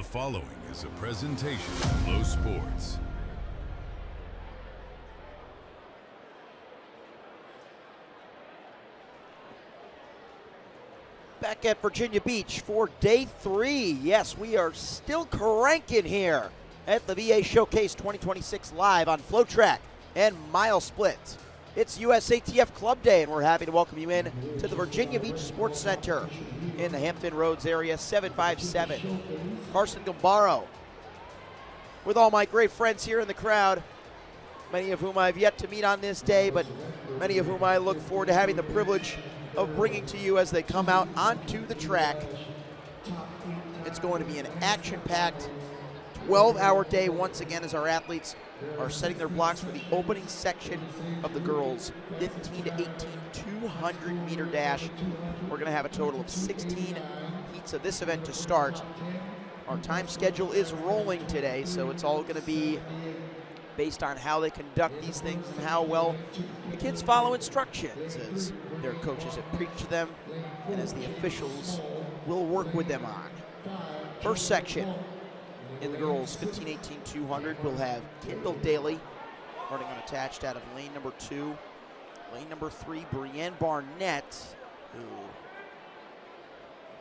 The following is a presentation of Flow Sports. Back at Virginia Beach for day 3. Yes, we are still cranking here at the VA Showcase 2026 live on FloTrack and Mile Split. It's USATF Club Day, and we're happy to welcome you in to the Virginia Beach Sports Center in the Hampton Roads area, 757. Carson Gambaro with all my great friends here in the crowd, many of whom I've yet to meet on this day, but many of whom I look forward to having the privilege of bringing to you as they come out onto the track. It's going to be an action-packed 12-hour day once again as our athletes are setting their blocks for the opening section of the girls' 15 to 18 200-meter dash. We're going to have a total of 16 heats of this event to start. Our time schedule is rolling today, so it's all going to be based on how they conduct these things and how well the kids follow instructions as their coaches have preached to them and as the officials will work with them on. First section in the girls' 15-18 200, we'll have Kendall Daly running unattached out of lane number 2. Lane number 3, Brienne Barnett, who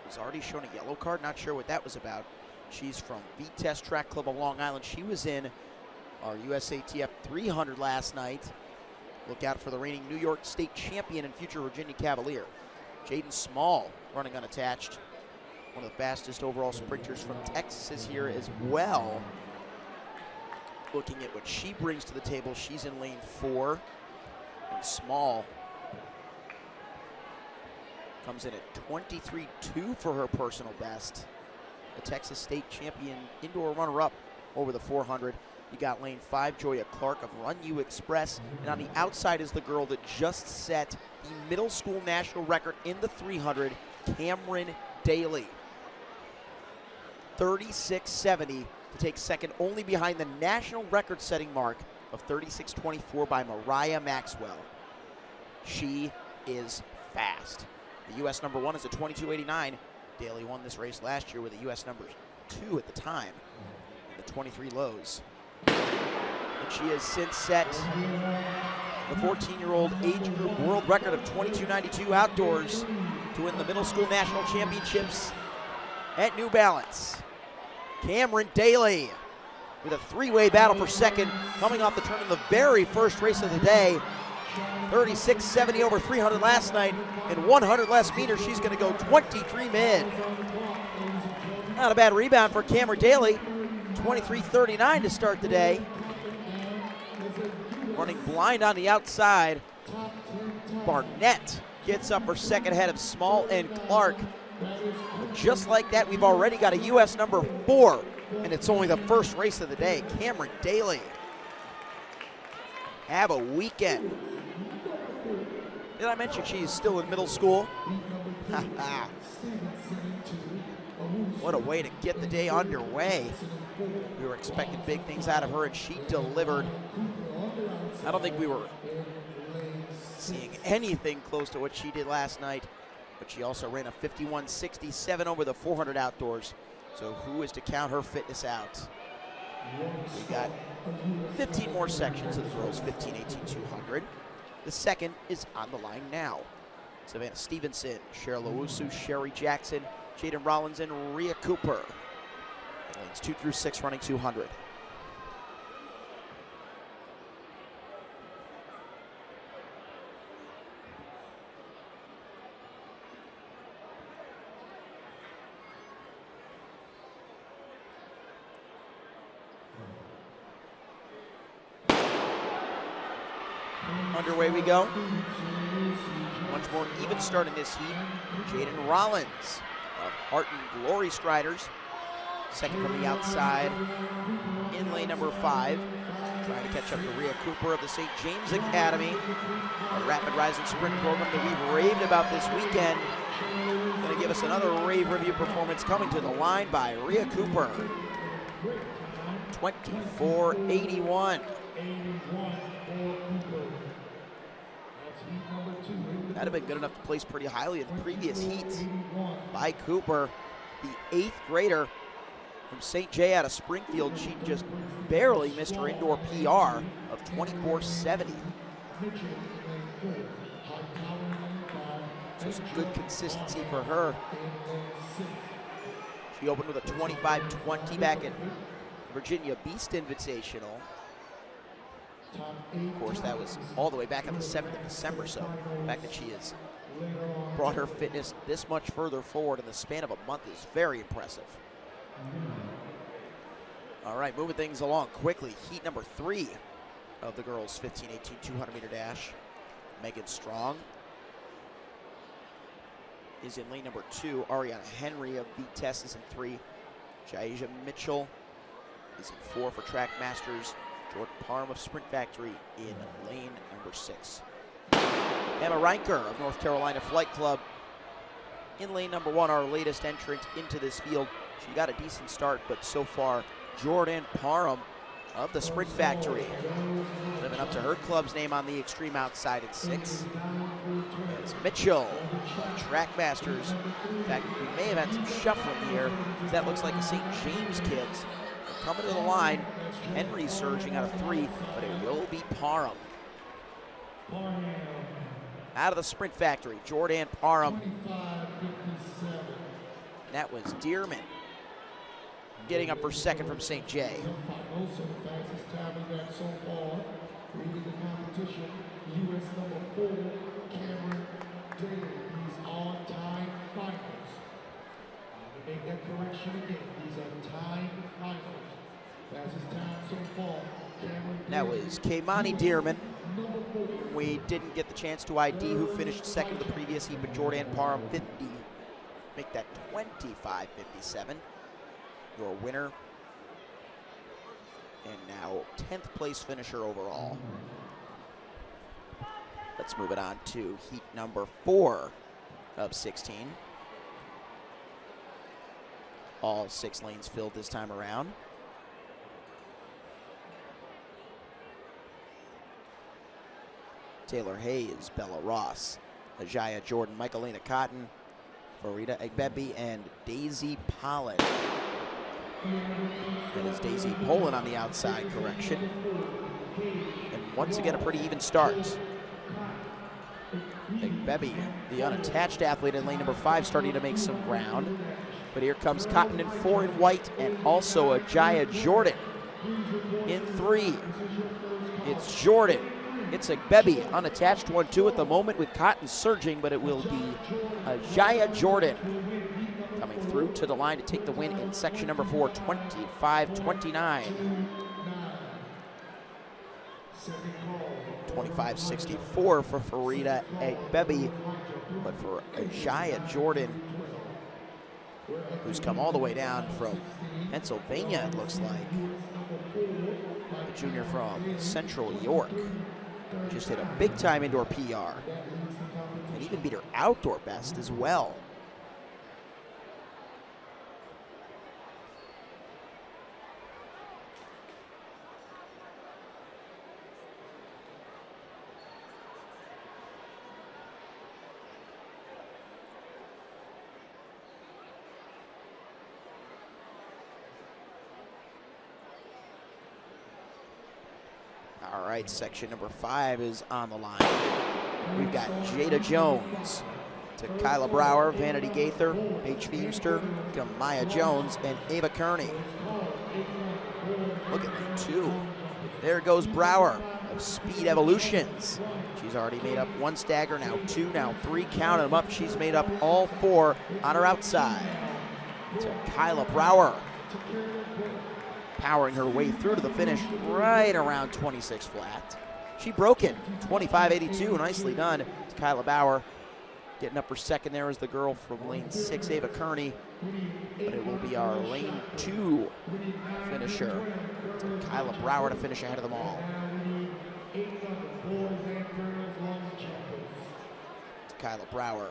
has already shown a yellow card. Not sure what that was about. She's from V-Test Track Club of Long Island. She was in our USATF 300 last night. Look out for the reigning New York State champion and future Virginia Cavalier. Jaden Small running unattached. One of the fastest overall sprinters from Texas is here as well. Looking at what she brings to the table, she's in lane 4. And Small comes in at 23.2 for her personal best. The Texas State champion indoor runner-up over the 400. You got lane 5, Joya Clark of Run U Express. And on the outside is the girl that just set the middle school national record in the 300, Cameron Daly. 36.70 to take second, only behind the national record-setting mark of 36.24 by Mariah Maxwell. She is fast. The U.S. number 1 is a 22.89. Daly won this race last year with a U.S. number 2 at the time, the 23 lows. And she has since set the 14-year-old age group world record of 22.92 outdoors to win the middle school national championships at New Balance. Cameron Daly with a 3-way battle for second, coming off the turn in the very first race of the day. 36.70 over 300 last night, and 100 less meters. She's going to go 23 mid. Not a bad rebound for Cameron Daly. 23.39 to start the day. Running blind on the outside. Barnett gets up for second ahead of Small and Clark. But just like that, we've already got a U.S. number 4, and it's only the first race of the day. Cameron Daly. Have a weekend. Did I mention she's still in middle school? What a way to get the day underway. We were expecting big things out of her, and she delivered. I don't think we were seeing anything close to what she did last night, but she also ran a 51.67 over the 400 outdoors. So who is to count her fitness out? We got 15 more sections of the girls' 15-18 200. The second is on the line now. Savannah Stevenson, Cheryl Owusu, Sherry Jackson, Jaden Rollins, and Rhea Cooper. Lanes 2 through 6 running 200. Underway we go. Much more even start in this heat. Jaden Rollins of Harton Glory Striders. Second from the outside in lane number 5. Trying to catch up to Rhea Cooper of the St. James Academy. A rapid rising sprint program that we've raved about this weekend. Going to give us another rave review performance coming to the line by Rhea Cooper. 24.81. That'd have been good enough to place pretty highly in the previous heats by Cooper, the 8th grader From St. J out of Springfield, she just barely missed her indoor PR of 24.70. So some good consistency for her. She opened with a 25.20 back at Virginia Beast Invitational. Of course, that was all the way back on the 7th of December, so the fact that she has brought her fitness this much further forward in the span of a month is very impressive. All right, moving things along quickly. Heat number 3 of the girls' 15-18 200-meter dash. Megan Strong is in lane number 2. Ariana Henry of Vitesse is in 3. Jaisha Mitchell is in 4 for Track Masters. Jordan Parham of Sprint Factory in lane number 6. Emma Reinker of North Carolina Flight Club in lane number 1, our latest entrant into this field. She got a decent start, but so far, Jordan Parham of the Sprint Factory, living up to her club's name on the extreme outside in 6. As Mitchell of Track Masters. In fact, we may have had some shuffling here. That looks like the St. James kids are coming to the line. Henry surging out of 3, but it will be Parham. Out of the Sprint Factory, Jordan Parham. That was Dearman getting up for second from St. J. Make that correction again. These are time finals. Fastest time so far. That was Kaimani Dearman. We didn't get the chance to ID who finished second of the previous heat, but Jordan Parham 50. Make that 25.57. Your winner. And now 10th place finisher overall. Let's move it on to heat number 4 of 16. All 6 lanes filled this time around. Taylor Hayes, Bella Ross, Ajaya Jordan, Michaelina Cotton, Farida Egbebi, and Daisy Pollen. That is Daisy Pollen on the outside correction. And once again, a pretty even start. Egbebi, the unattached athlete in lane number 5, starting to make some ground. But here comes Cotton in 4 in white, and also Ajaya Jordan in 3. It's Jordan. It's Egbebi, unattached 1-2 at the moment with Cotton surging, but it will be Ajaya Jordan coming through to the line to take the win in section number 4, 25.29. 25.64 for Farida Egbebi, but for Ajaya Jordan, who's come all the way down from Pennsylvania, it looks like. The junior from Central York. Just hit a big-time indoor PR. And even beat her outdoor best as well. All right, section number 5 is on the line. We've got Jada Jones to Kyla Brower, Vanity Gaither, Paige Feemster, Maya Jones, and Ava Kearney. Look at lane 2. There goes Brower of Speed Evolutions. She's already made up 1 stagger, now 2, now 3. Count them up. She's made up all 4 on her outside. To Kyla Brower, powering her way through to the finish right around 26 flat. She broke it, 25.82, nicely done to Kyla Brower. Getting up for second there is the girl from lane 6, Ava Kearney, but it will be our lane 2 finisher, to Kyla Brower, to finish ahead of them all. To Kyla Brower,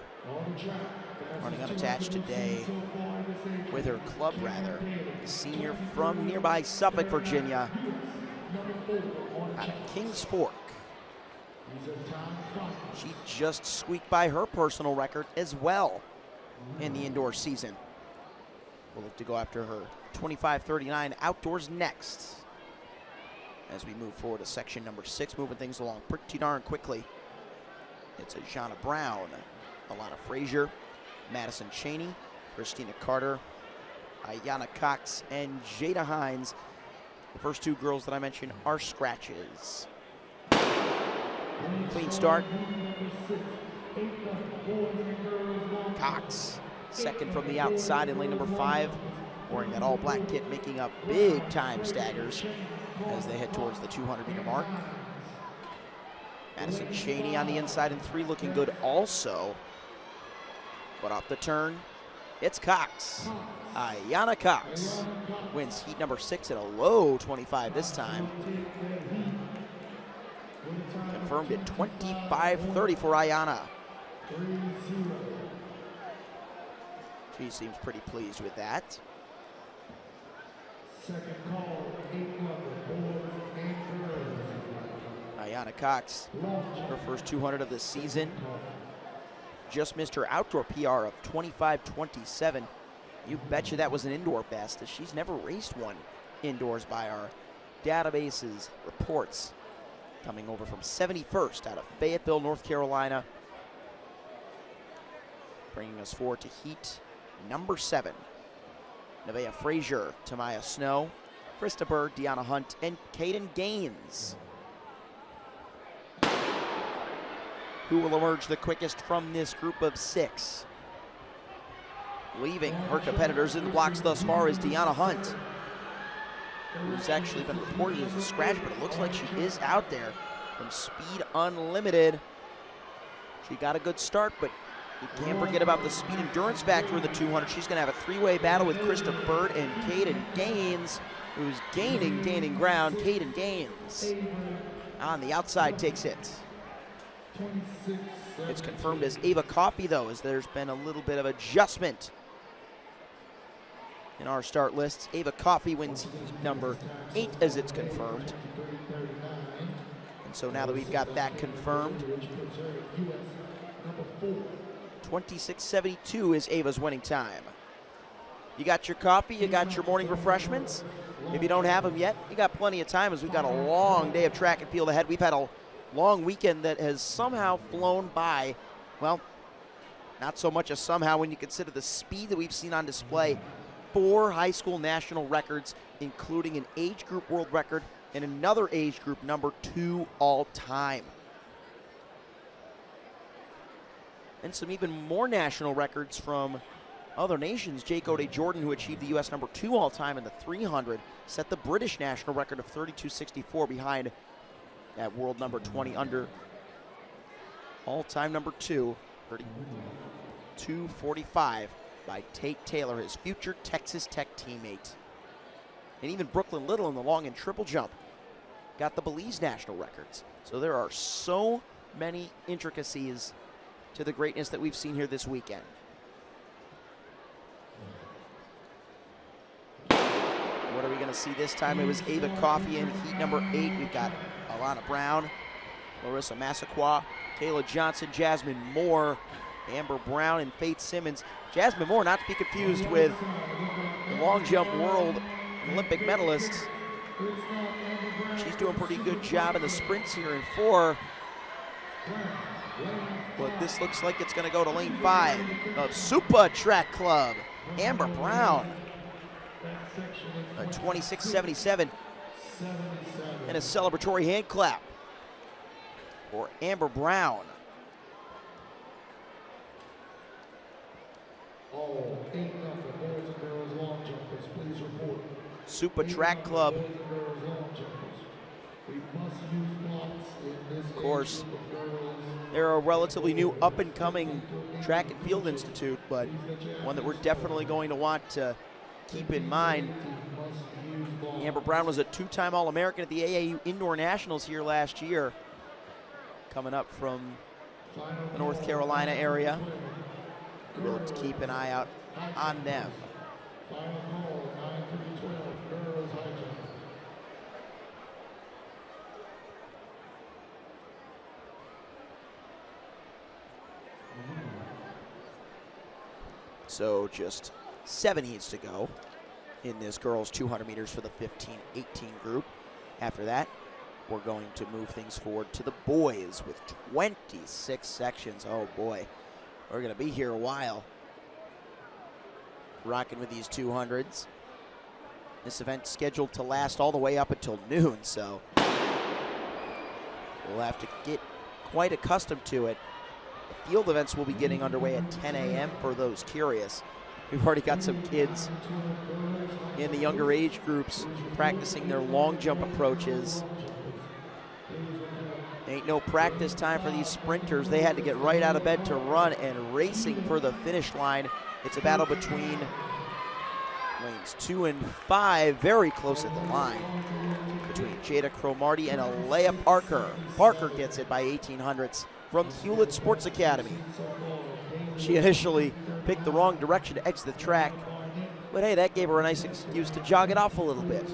running unattached today with her club, rather. Senior from nearby Suffolk, Virginia, out of Kings Fork. She just squeaked by her personal record as well in the indoor season. We'll look to go after her 25-39 outdoors next. As we move forward to section number 6, moving things along pretty darn quickly. It's Jana Brown, Alana Frazier, Madison Cheney, Christina Carter, Ayanna Cox, and Jada Hines. The first 2 girls that I mentioned are scratches. Clean start. Cox, second from the outside in lane number 5, wearing that all-black kit, making up big time staggers as they head towards the 200-meter mark. Madison Cheney on the inside in 3, looking good also. But off the turn, it's Cox. Ayanna Cox wins heat number 6 at a low 25 this time. Confirmed at 25-30 for Ayanna. She seems pretty pleased with that. Second call, 8 boys and girls. Ayanna Cox, her first 200 of the season. Just missed her outdoor PR of 25-27. You betcha that was an indoor best, as she's never raced one indoors by our database's reports. Coming over from 71st out of Fayetteville, North Carolina. Bringing us forward to heat number 7. Nevaeh Frazier, Tamaya Snow, Krista Bird, Deanna Hunt, and Kaden Gaines. Who will emerge the quickest from this group of 6? Leaving her competitors in the blocks thus far is Deanna Hunt, who's actually been reported as a scratch, but it looks like she is out there from Speed Unlimited. She got a good start, but you can't forget about the speed endurance factor of the 200. She's going to have a 3-way battle with Krista Bird and Kaden Gaines, who's gaining ground. Kaden Gaines on the outside takes it. It's confirmed as Ava Coffey, though, as there's been a little bit of adjustment in our start lists. Ava Coffey wins heat number 8 as it's confirmed. And so now that we've got that confirmed, 26:72 is Ava's winning time. You got your coffee, you got your morning refreshments. If you don't have them yet, you got plenty of time, as we've got a long day of track and field ahead. We've had a long weekend that has somehow flown by. Well, not so much as somehow when you consider the speed that we've seen on display. 4 high school national records, including an age group world record and another age group number 2 all time. And some even more national records from other nations. Jake O'Day-Jordan, who achieved the U.S. number 2 all time in the 300, set the British national record of 32.64 behind that world number 20 under all-time number 2, 32.45 by Tate Taylor, his future Texas Tech teammate. And even Brooklyn Little in the long and triple jump got the Belize national records. So there are so many intricacies to the greatness that we've seen here this weekend. What are we going to see this time? It was Ava Coffey in heat number 8. We've got Alana Brown, Larissa Massaquoi, Kayla Johnson, Jasmine Moore, Amber Brown, and Faith Simmons. Jasmine Moore, not to be confused with the long jump world Olympic medalist. She's doing a pretty good job in the sprints here in 4. But this looks like it's going to go to lane 5 of FloTrack Club. Amber Brown, a 26.77, and a celebratory hand clap for Amber Brown. All 8 boys and girls long jumpers, please report. FloTrack Club. Boys and girls long jumpers. We must use blocks in this Of course, age group of girls. they're a relatively new up-and-coming track and field institute, but one that we're definitely going to want to keep in mind. Amber Brown was a 2-time All-American at the AAU Indoor Nationals here last year, coming up from the North Carolina area. We'll have to keep an eye out on them. Final call, 9-12, girls high jump. So just 7 heats to go. in this girls 200 meters for the 15-18 group. After that, we're going to move things forward to the boys with 26 sections. Oh boy, we're going to be here a while rocking with these 200s. This event's scheduled to last all the way up until noon, so we'll have to get quite accustomed to it. The field events will be getting underway at 10 a.m. for those curious. We've already got some kids in the younger age groups practicing their long jump approaches. Ain't no practice time for these sprinters. They had to get right out of bed to run, and racing for the finish line. It's a battle between lanes 2 and 5, very close at the line, between Jada Cromartie and Alea Parker. Parker gets it by 1800ths from Hewlett Sports Academy. She initially picked the wrong direction to exit the track, but hey, that gave her a nice excuse to jog it off a little bit.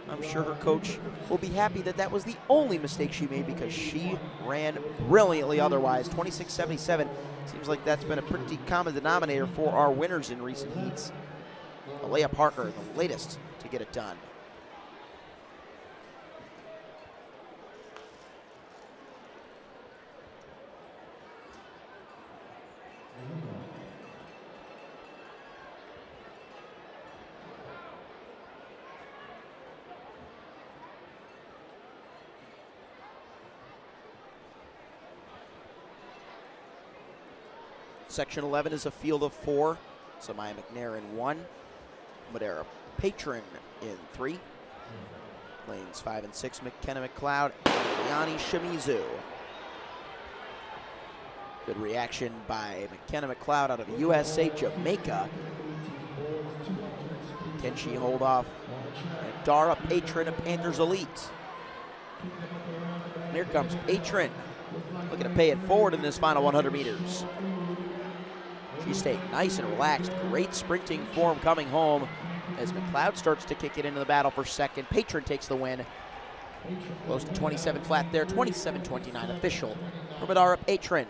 I'm sure her coach will be happy that that was the only mistake she made, because she ran brilliantly otherwise. 26.77 seems like that's been a pretty common denominator for our winners in recent heats. Alea Parker, the latest to get it done. Section 11 is a field of 4. Samaya McNair in 1. Madera Patron in 3. Lanes 5 and 6, McKenna McLeod and Yanni Shimizu. Good reaction by McKenna McLeod out of USA, Jamaica. Can she hold off Dara Patron of Panthers Elite? And here comes Patron, looking to pay it forward in this final 100 meters. She stayed nice and relaxed. Great sprinting form coming home as McLeod starts to kick it into the battle for second. Patron takes the win. Close to 27 flat there. 27.29 official for Madara Patron.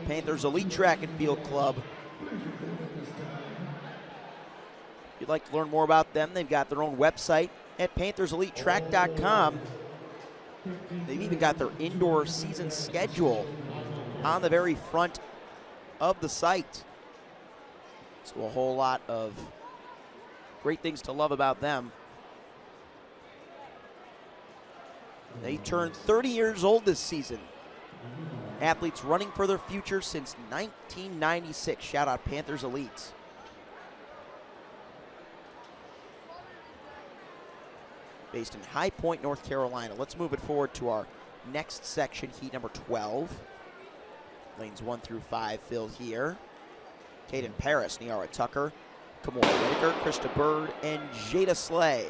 Panthers Elite Track and Field Club. If you'd like to learn more about them, they've got their own website at PanthersEliteTrack.com. They've even got their indoor season schedule on the very front of the site. So a whole lot of great things to love about them. They turned 30 years old this season. Athletes running for their future since 1996. Shout out Panthers Elite. Based in High Point, North Carolina. Let's move it forward to our next section, heat number 12. Lanes 1 through 5 filled here. Caden Paris, Niara Tucker, Kamora Whitaker, Krista Bird, and Jada Slay.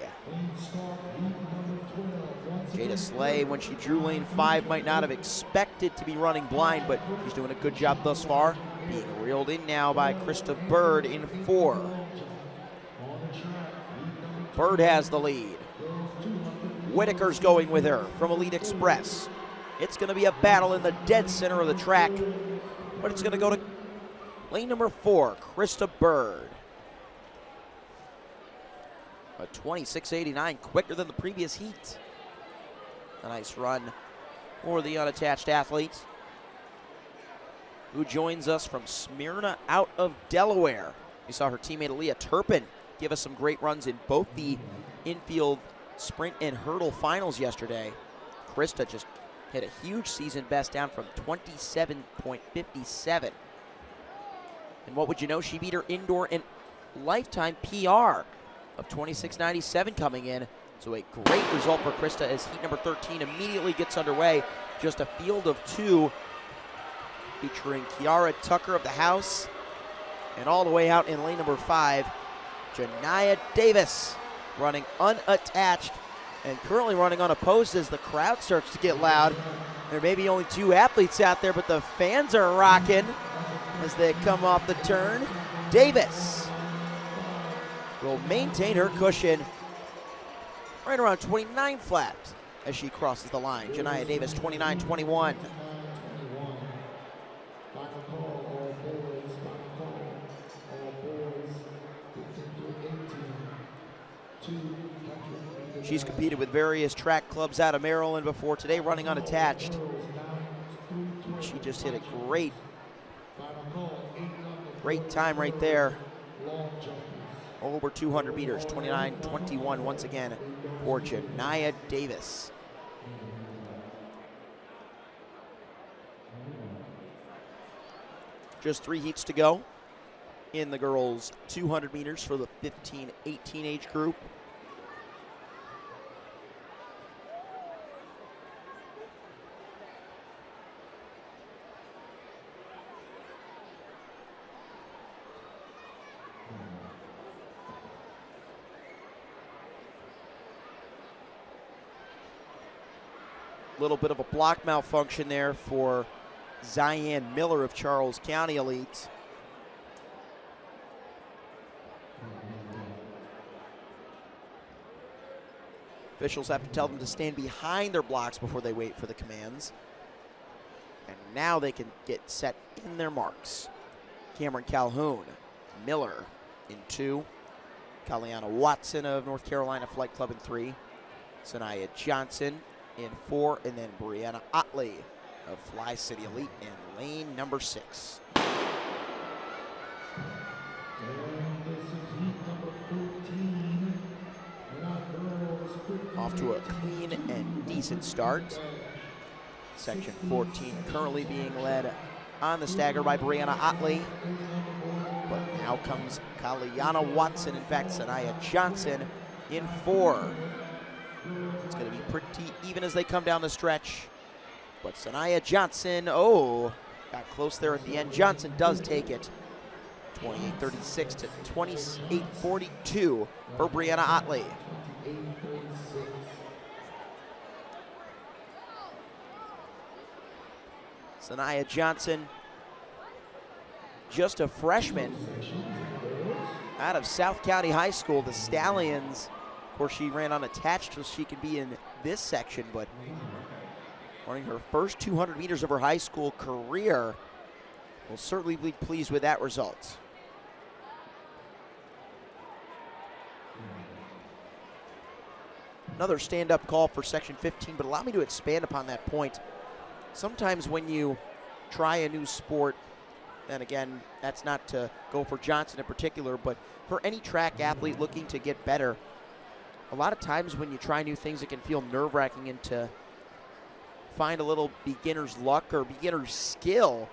Jada Slay, when she drew lane 5, might not have expected to be running blind, but she's doing a good job thus far. Being reeled in now by Krista Bird in 4. Bird has the lead. Whitaker's going with her from Elite Express. It's going to be a battle in the dead center of the track, but it's going to go to lane number 4, Krista Bird. A 26.89, quicker than the previous heat. A nice run for the unattached athlete, who joins us from Smyrna out of Delaware. We saw her teammate Aaliyah Turpin give us some great runs in both the infield sprint and hurdle finals yesterday. Krista just hit a huge season best down from 27.57. And what would you know, she beat her indoor and lifetime PR of 26.97 coming in. So a great result for Krista as heat number 13 immediately gets underway. Just a field of 2 featuring Kiara Tucker of the house, and all the way out in lane number 5, Janiyah Davis running unattached and currently running unopposed as the crowd starts to get loud. There may be only 2 athletes out there, but the fans are rocking as they come off the turn. Davis will maintain her cushion right around 29 flat as she crosses the line. Janiyah Davis, 29.21. She's competed with various track clubs out of Maryland before, today running unattached. She just hit a great time right there. Over 200 meters, 29:21 once again for Janiyah Davis. Just 3 heats to go in the girls' 200 meters for the 15-18 age group. Little bit of a block malfunction there for Zion Miller of Charles County Elite. Officials have to tell them to stand behind their blocks before they wait for the commands. And now they can get set in their marks. Cameron Calhoun, Miller in 2. Kaliana Watson of North Carolina Flight Club in 3. Sanaya Johnson in 4, and then Brianna Otley of Fly City Elite in lane number 6. Off to a clean and decent start. Section 14 currently being led on the stagger by Brianna Otley. But now comes Kaliana Watson, in fact, Sanaya Johnson in 4. It's going to be pretty even as they come down the stretch. But Sanaya Johnson, got close there at the end. Johnson does take it. 28:36 to 28:42 for Brianna Otley. Sanaya Johnson, just a freshman out of South County High School. The Stallions, of course, she ran unattached so she can be in this section, but running her first 200 meters of her high school career, will certainly be pleased with that result. Another stand-up call for section 15, but allow me to expand upon that point. Sometimes when you try a new sport, and again, that's not to go for Johnson in particular, but for any track athlete looking to get better, a lot of times when you try new things, it can feel nerve-wracking, and to find a little beginner's luck or beginner's skill,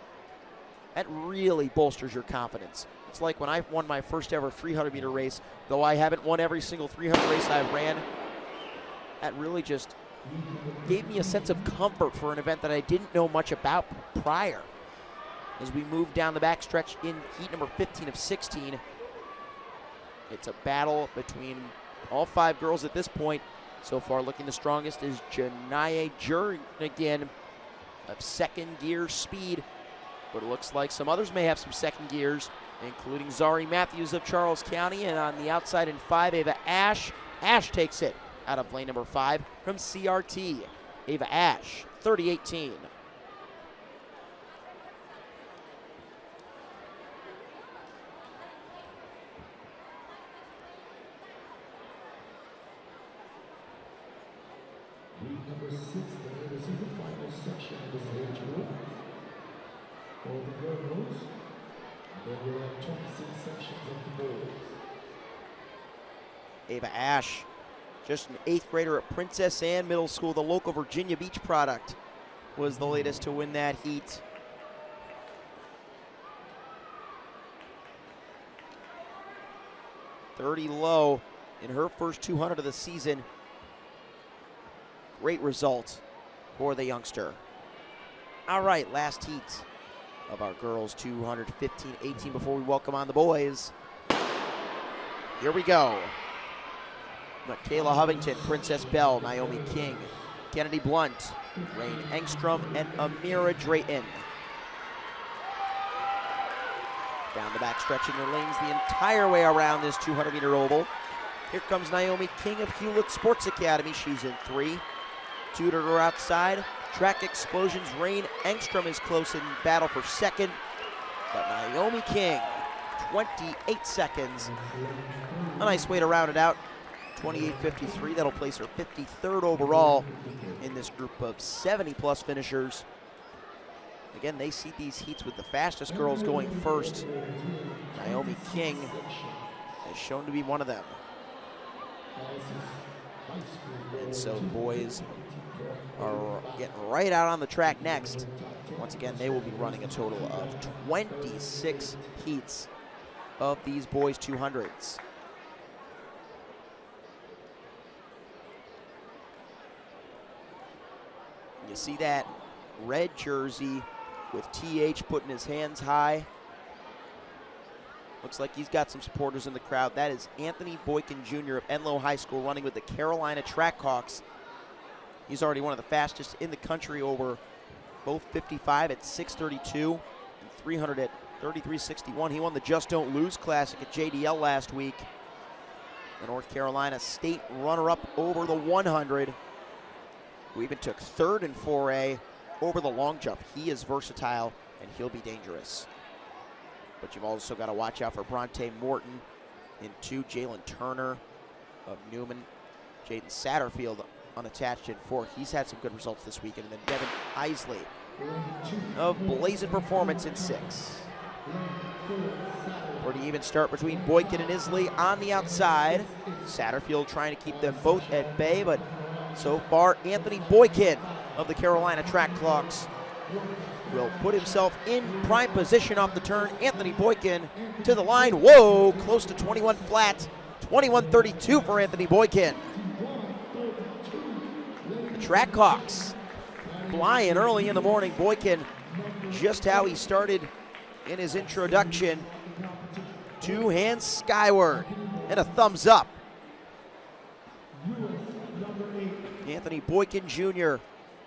that really bolsters your confidence. It's like when I won my first ever 300-meter race, though I haven't won every single 300 race I've ran, that really just gave me a sense of comfort for an event that I didn't know much about prior. As we move down the backstretch in heat number 15 of 16, it's a battle between all 5 girls at this point. So far, looking the strongest is Janiyah Jernigan of second gear speed, but it looks like some others may have some second gears, including Zari Matthews of Charles County, and on the outside in 5, Ava Ash. Ash takes it out of lane number 5 from CRT. Ava Ash, 30:18. Number 6 there, this is the final section of this age group. For the girls, then we have 26 sections of the boys. Ava Ash, just an 8th grader at Princess Anne Middle School, the local Virginia Beach product, was the latest to win that heat. .30 low in her first 200 of the season. Great result for the youngster. All right, last heat of our girls 200, 15-18 before we welcome on the boys. Here we go. Michaela Hovington, Princess Bell, Naomi King, Kennedy Blunt, Rain Engstrom, and Amira Drayton. Down the back, stretching their lanes the entire way around this 200-meter oval. Here comes Naomi King of Hewlett Sports Academy. She's in 3. 2 to her outside. Track Explosions, Rain Engstrom is close in battle for second. But Naomi King, 28 seconds. A nice way to round it out. 28.53. That'll place her 53rd overall in this group of 70-plus finishers. Again, they see these heats with the fastest girls going first. Naomi King is shown to be one of them. And so the boys are getting right out on the track next. Once again, they will be running a total of 26 heats of these boys 200s. You see that red jersey with TH putting his hands high. Looks like he's got some supporters in the crowd. That is Anthony Boykin Jr. of Enloe High School, running with the Carolina Trackhawks. He's already one of the fastest in the country over both 55 at 6:32 and 300 at 33:61. He won the Just Don't Lose Classic at JDL last week. The North Carolina State runner-up over the 100. Who even took third in 4A over the long jump. He is versatile, and he'll be dangerous. But you've also got to watch out for Bronte Morton in 2, Jalen Turner of Newman, Jaden Satterfield unattached in 4. He's had some good results this weekend. And then Devin Isley of Blazing Performance in 6. Pretty even start between Boykin and Isley on the outside. Satterfield trying to keep them both at bay, but so far Anthony Boykin of the Carolina Trackhawks will put himself in prime position off the turn. Anthony Boykin to the line. Whoa, close to 21 flat. 21:32 for Anthony Boykin. The Trackhawks flying early in the morning. Boykin, just how he started in his introduction. 2 hands skyward and a thumbs up. Anthony Boykin Jr.,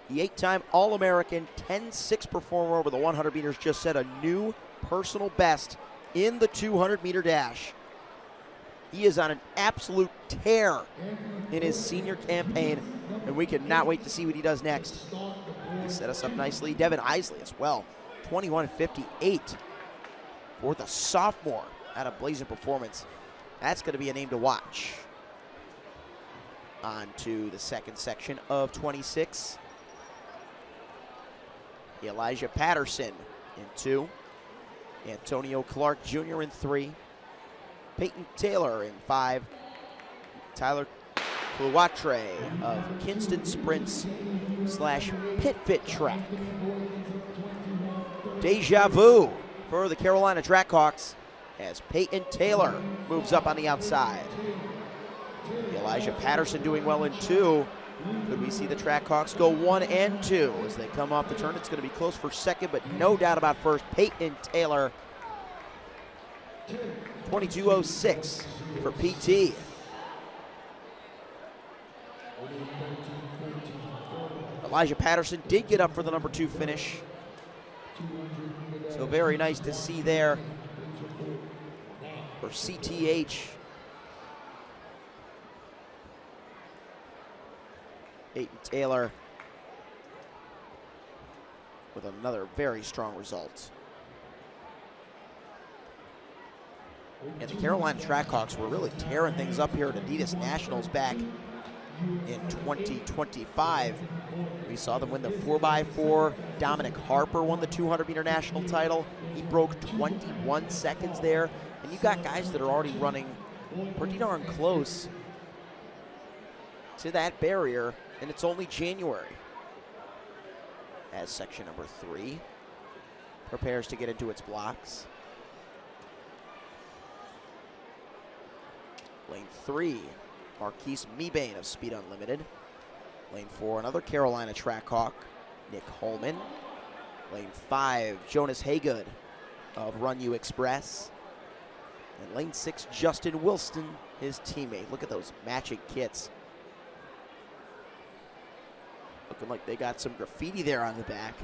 the 8-time All-American, 10.6 performer over the 100 meters, just set a new personal best in the 200-meter dash. He is on an absolute tear in his senior campaign, and we cannot wait to see what he does next. He set us up nicely. Devin Isley as well, 21:58 for the sophomore out of Blazing Performance. That's going to be a name to watch. On to the second section of 26. Elijah Patterson in 2. Antonio Clark Jr. in 3. Peyton Taylor in 5. Tyler Cloitre of Kinston Sprints / Pit Fit Track. Deja vu for the Carolina Trackhawks as Peyton Taylor moves up on the outside. Elijah Patterson doing well in 2. Could we see the Trackhawks go 1 and 2 as they come off the turn? It's going to be close for second, but no doubt about first. Peyton Taylor, 22:06 for PT. Elijah Patterson did get up for the number 2 finish. So very nice to see there for CTH. Peyton Taylor with another very strong result. And the Carolina Trackhawks were really tearing things up here at Adidas Nationals back in 2025. We saw them win the 4x4. Dominic Harper won the 200-meter national title. He broke 21 seconds there. And you got guys that are already running pretty darn close to that barrier, and it's only January. As section number 3 prepares to get into its blocks. Lane 3, Marquise Mebane of Speed Unlimited. Lane 4, another Carolina Trackhawk, Nick Holman. Lane 5, Jonas Haygood of Run You Express. And lane 6, Justin Wilston, his teammate. Look at those matching kits. Looking like they got some graffiti there on the back.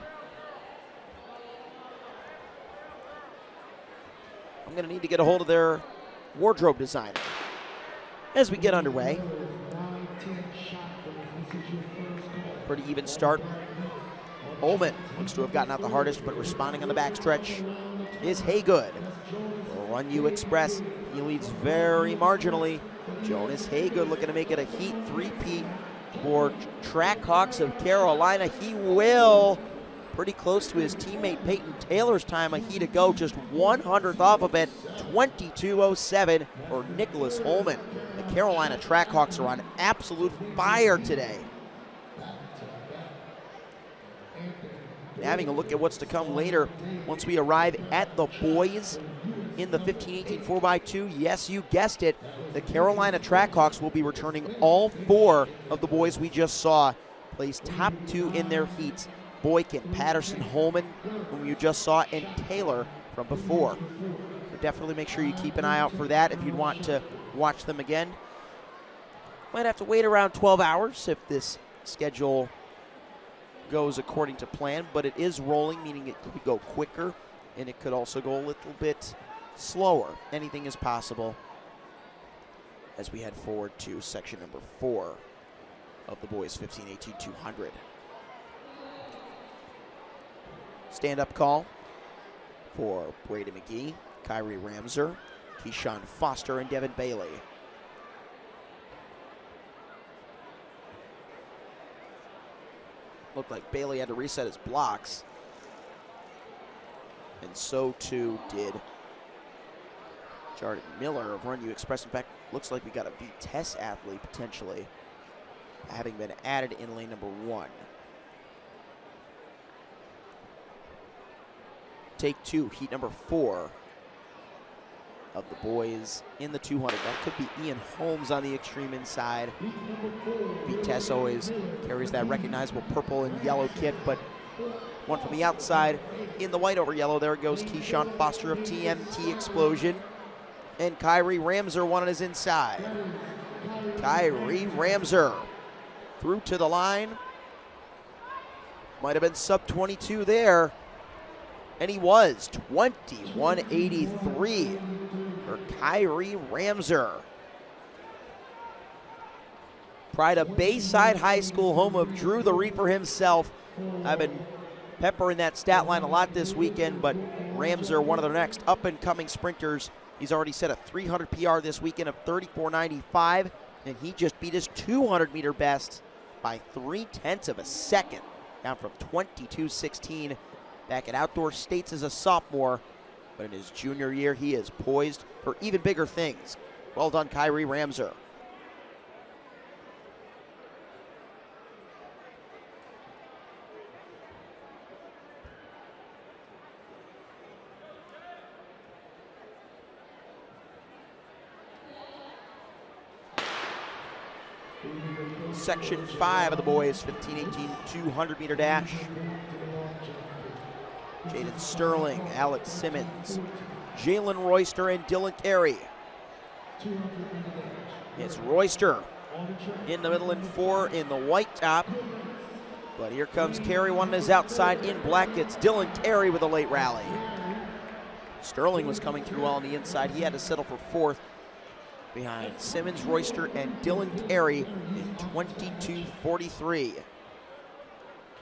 I'm going to need to get a hold of their wardrobe designer as we get underway. Pretty even start. Holman looks to have gotten out the hardest, but responding on the backstretch is Haygood. Run You Express, he leads very marginally Jonas Haygood looking to make it a heat three-peat for Trackhawks of Carolina. He will. Pretty close to his teammate Peyton Taylor's time, a heat to go, just 100th off of it, 22:07 for Nicholas Holman. The Carolina Trackhawks are on absolute fire today. And having a look at what's to come later once we arrive at the boys in the 15-18 4x2. Yes, you guessed it. The Carolina Trackhawks will be returning all 4 of the boys we just saw place top 2 in their heats. Boykin, Patterson, Holman, whom you just saw, and Taylor from before. But definitely make sure you keep an eye out for that if you'd want to watch them again. Might have to wait around 12 hours if this schedule goes according to plan, but it is rolling, meaning it could go quicker, and it could also go a little bit slower. Anything is possible as we head forward to section number 4 of the boys 15-18 200. Stand-up call for Brady McGee, Kyrie Ramser, Keyshawn Foster, and Devin Bailey. Looked like Bailey had to reset his blocks, and so too did Jordan Miller of Run U Express. In fact, looks like we got a Vitesse athlete potentially having been added in lane number 1. Take 2, heat number 4 of the boys in the 200. That could be Ian Holmes on the extreme inside. Vitesse always carries that recognizable purple and yellow kit, but one from the outside in the white over yellow. There goes Keyshawn Foster of TMT Explosion. And Kyrie Ramser one on his inside. Kyrie Ramser through to the line. Might have been sub 22 there. And he was 21:83 for Kyrie Ramser. Pride of Bayside High School, home of Drew the Reaper himself. I've been peppering that stat line a lot this weekend, but Ramser, one of their next up-and-coming sprinters. He's already set a 300 PR this weekend of 34:95, and he just beat his 200-meter best by 0.3 of a second, down from 22:16. Back at Outdoor States as a sophomore, but in his junior year, he is poised for even bigger things. Well done, Kyrie Ramser. Section 5 of the boys, 15-18 200-meter dash. Jaden Sterling, Alex Simmons, Jalen Royster, and Dylan Carey. It's Royster in the middle and 4 in the white top. But here comes Carey, one on his outside in black. It's Dylan Carey with a late rally. Sterling was coming through well on the inside. He had to settle for 4th behind Simmons, Royster, and Dylan Carey in 22:43.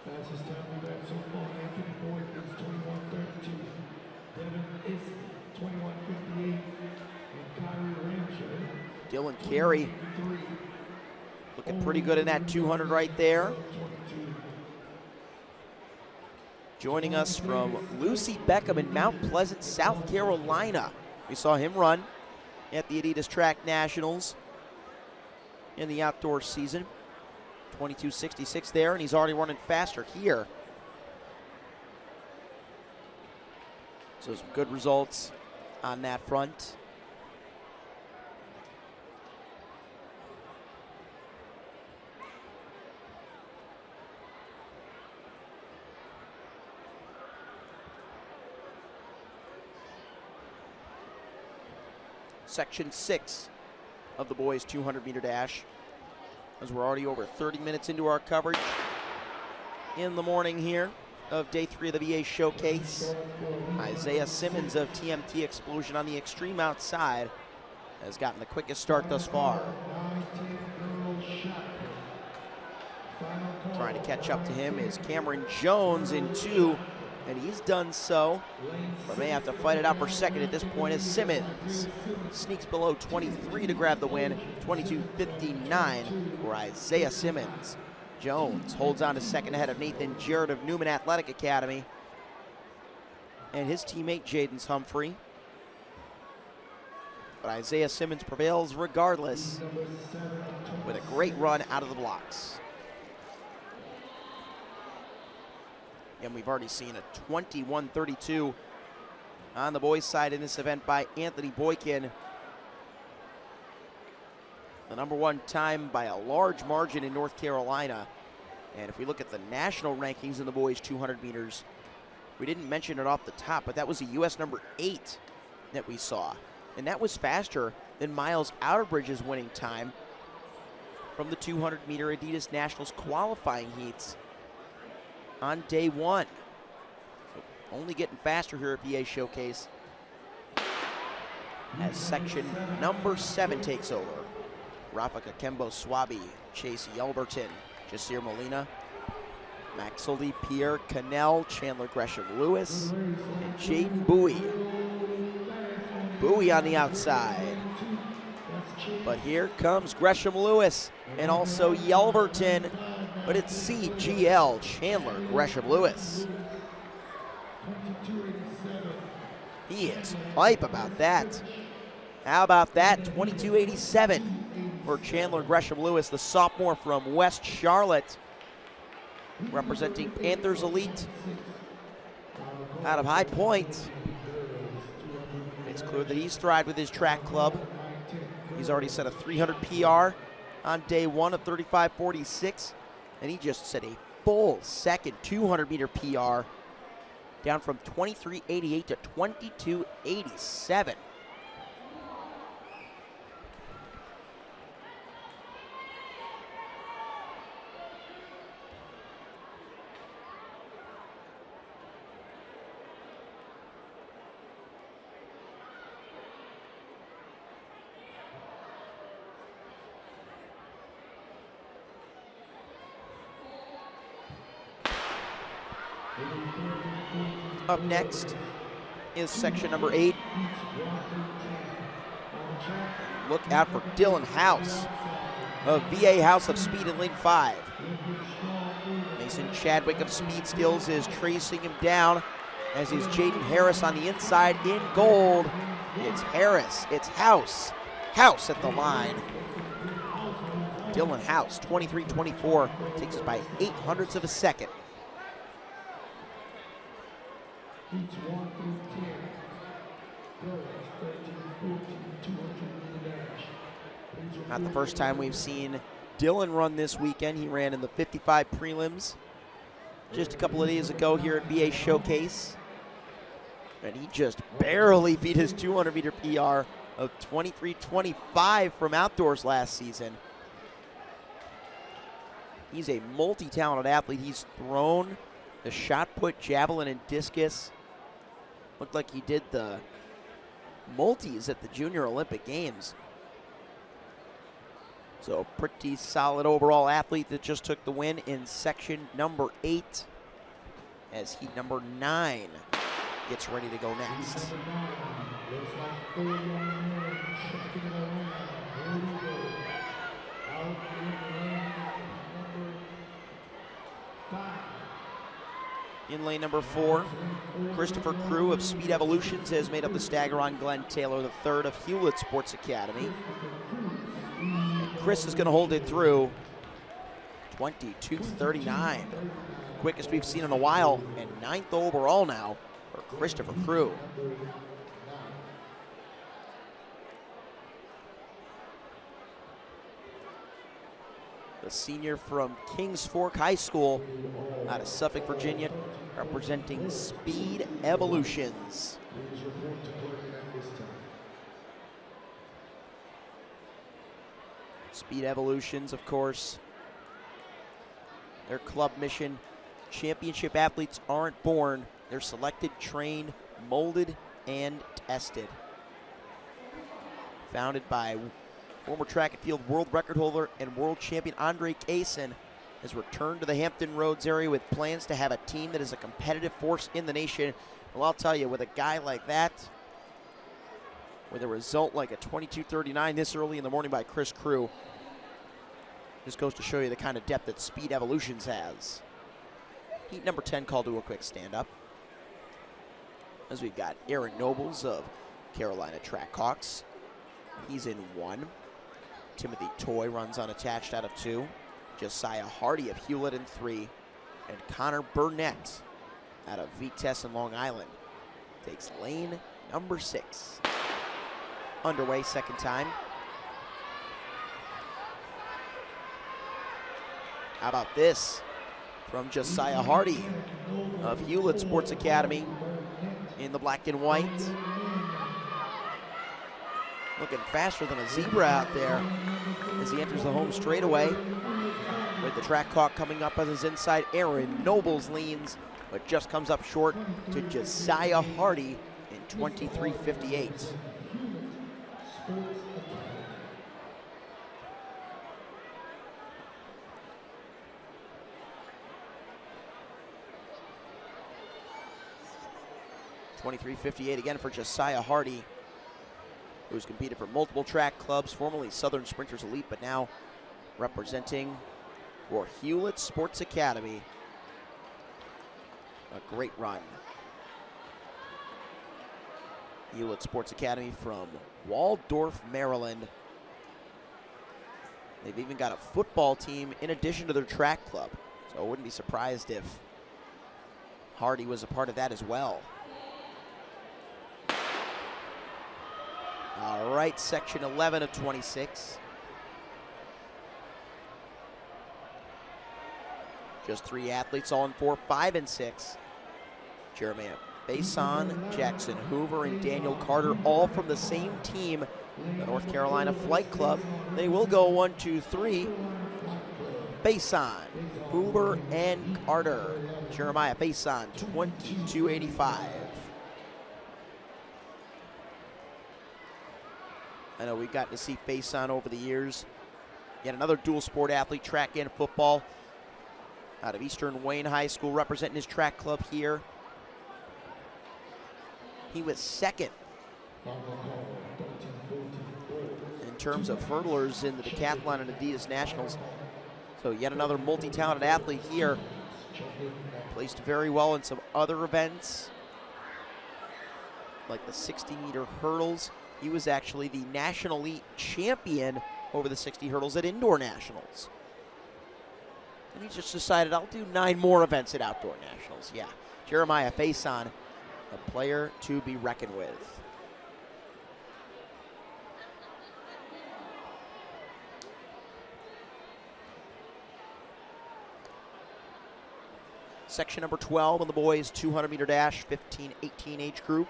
Fastest time we've had so far, Anthony Boyd is 21:32. Devin is 21:58. And Kyrie Ramser. Dylan Carey looking pretty good in that 200 right there. Joining us from Lucy Beckham in Mount Pleasant, South Carolina. We saw him run at the Adidas Track Nationals in the outdoor season. 22:66 there, and he's already running faster here. So some good results on that front. Section 6 of the boys 200-meter dash, as we're already over 30 minutes into our coverage in the morning here of day 3 of the VA Showcase. Isaiah Simmons of TMT Explosion on the extreme outside has gotten the quickest start thus far. Trying to catch up to him is Cameron Jones in 2 and he's done so, but may have to fight it out for second at this point as Simmons sneaks below 23 to grab the win, 22:59 for Isaiah Simmons. Jones holds on to second ahead of Nathan Jarrett of Newman Athletic Academy and his teammate Jaden Humphrey. But Isaiah Simmons prevails regardless with a great run out of the blocks. And we've already seen a 21:32 on the boys' side in this event by Anthony Boykin. The #1 time by a large margin in North Carolina. And if we look at the national rankings in the boys 200 meters, we didn't mention it off the top, but that was a US #8 that we saw. And that was faster than Miles Outerbridge's winning time from the 200-meter Adidas Nationals qualifying heats on day 1. So only getting faster here at VA Showcase as section #7 takes over. Rafika Kembo Swabi, Chase Yelverton, Jasir Molina, Maxildy, Pierre Cannell, Chandler Gresham Lewis, and Jaden Bowie. Bowie on the outside. But here comes Gresham Lewis and also Yelverton, but it's CGL Chandler Gresham Lewis. He is hype about that. How about that? 22:87 for Chandler Gresham Lewis, the sophomore from West Charlotte, representing Panthers Elite out of High Point. It's clear that he's thrived with his track club. He's already set a 300 PR on day 1 of 35:46, and he just set a full second 200-meter PR, down from 23:88 to 22:87. Up next is section #8. Look out for Dylan House of VA House of Speed in lane 5. Mason Chadwick of Speed Skills is tracing him down, as is Jaden Harris on the inside in gold. It's Harris, it's House at the line. Dylan House, 23:24, takes us by 0.08 of a second. Heats 1 through 10. Girls 13, 14, 200 meter dash. Not the first time we've seen Dylan run this weekend. He ran in the 55 prelims just a couple of days ago here at VA Showcase. And he just barely beat his 200-meter PR of 23:25 from outdoors last season. He's a multi-talented athlete. He's thrown the shot put, javelin, and discus. Looked like he did the multis at the Junior Olympic Games. So pretty solid overall athlete that just took the win in section #8 as heat #9 gets ready to go next. Looks like 4 young men checking it around. Here we go. Out in lane #5. In lane #4, Christopher Crew of Speed Evolutions has made up the stagger on Glenn Taylor III of Hewlett Sports Academy. And Chris is going to hold it through 22:39. Quickest we've seen in a while, and 9th overall now for Christopher Crew. The senior from Kings Fork High School out of Suffolk, Virginia, representing Speed Evolutions. Please report to clerk at this time. Speed Evolutions, of course, their club mission: championship athletes aren't born, they're selected, trained, molded, and tested. Founded by former track and field world record holder and world champion Andre Kaysen, has returned to the Hampton Roads area with plans to have a team that is a competitive force in the nation. Well, I'll tell you, with a guy like that, with a result like a 22-39 this early in the morning by Chris Crew, just goes to show you the kind of depth that Speed Evolutions has. Heat number 10 called to a quick stand-up, as we've got Aaron Nobles of Carolina Track Hawks. He's in 1. Timothy Toy runs unattached out of 2. Josiah Hardy of Hewlett in 3. And Connor Burnett out of Vitesse in Long Island takes lane number 6. Underway, second time. How about this from Josiah Hardy of Hewlett Sports Academy in the black and white. Looking faster than a zebra out there as he enters the home straightaway. With the track hawk coming up on his inside, Aaron Nobles leans, but just comes up short to Josiah Hardy in 23:58. .23:58 again for Josiah Hardy, who's competed for multiple track clubs, formerly Southern Sprinters Elite, but now representing for Hewlett Sports Academy. A great run. Hewlett Sports Academy from Waldorf, Maryland. They've even got a football team in addition to their track club, so I wouldn't be surprised if Hardy was a part of that as well. All right, section 11 of 26. Just 3 athletes, all in 4, 5, and 6. Jeremiah Bason, Jackson Hoover, and Daniel Carter, all from the same team, the North Carolina Flight Club. They will go 1, 2, 3. Bason, Hoover, and Carter. Jeremiah Bason, 2285. I know we've gotten to see Bason over the years. Yet another dual sport athlete, track and football, out of Eastern Wayne High School, representing his track club here. He was second in terms of hurdlers in the decathlon and Adidas Nationals. So yet another multi-talented athlete here. Placed very well in some other events, like the 60-meter hurdles. He was actually the National Elite champion over the 60 hurdles at Indoor Nationals. And he just decided, I'll do 9 more events at Outdoor Nationals. Yeah, Jeremiah Faison, a player to be reckoned with. Section number 12 in the boys 200-meter dash, 15-18 age group.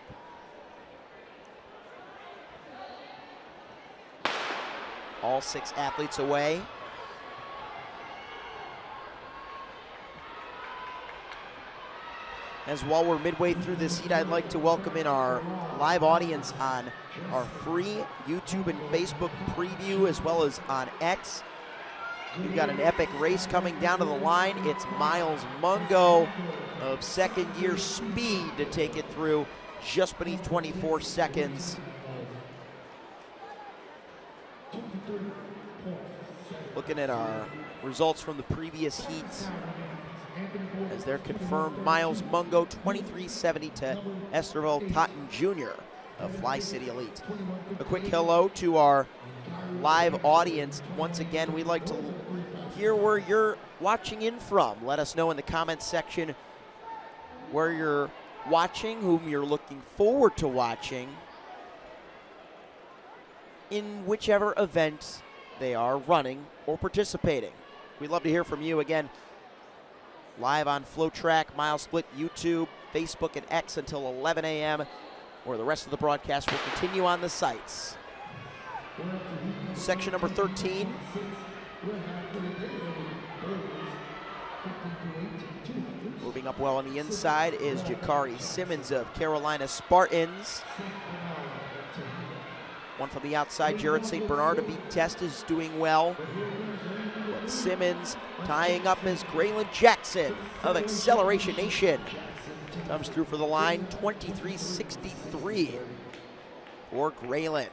All 6 athletes away. As while we're midway through this heat, I'd like to welcome in our live audience on our free YouTube and Facebook preview, as well as on X. We've got an epic race coming down to the line. It's Miles Mungo of second year Speed to take it through just beneath 24 seconds. Looking at our results from the previous heats, as they're confirmed, Miles Mungo 23:70 to Esterville Totten Jr. of Fly City Elite. A quick hello to our live audience. Once again, we'd like to hear where you're watching in from. Let us know in the comments section where you're watching, whom you're looking forward to watching, in whichever event they are running or participating. We'd love to hear from you. Again, live on FloTrack, Mile Split, YouTube, Facebook, and X until 11 a.m., where the rest of the broadcast will continue on the sites. Section number 13. Moving up well on the inside is Jakari Simmons of Carolina Spartans. One from the outside, Jared St. Bernard of Test is doing well. But Simmons tying up as Graylin Jackson of Acceleration Nation comes through for the line, 23-63 for Graylin.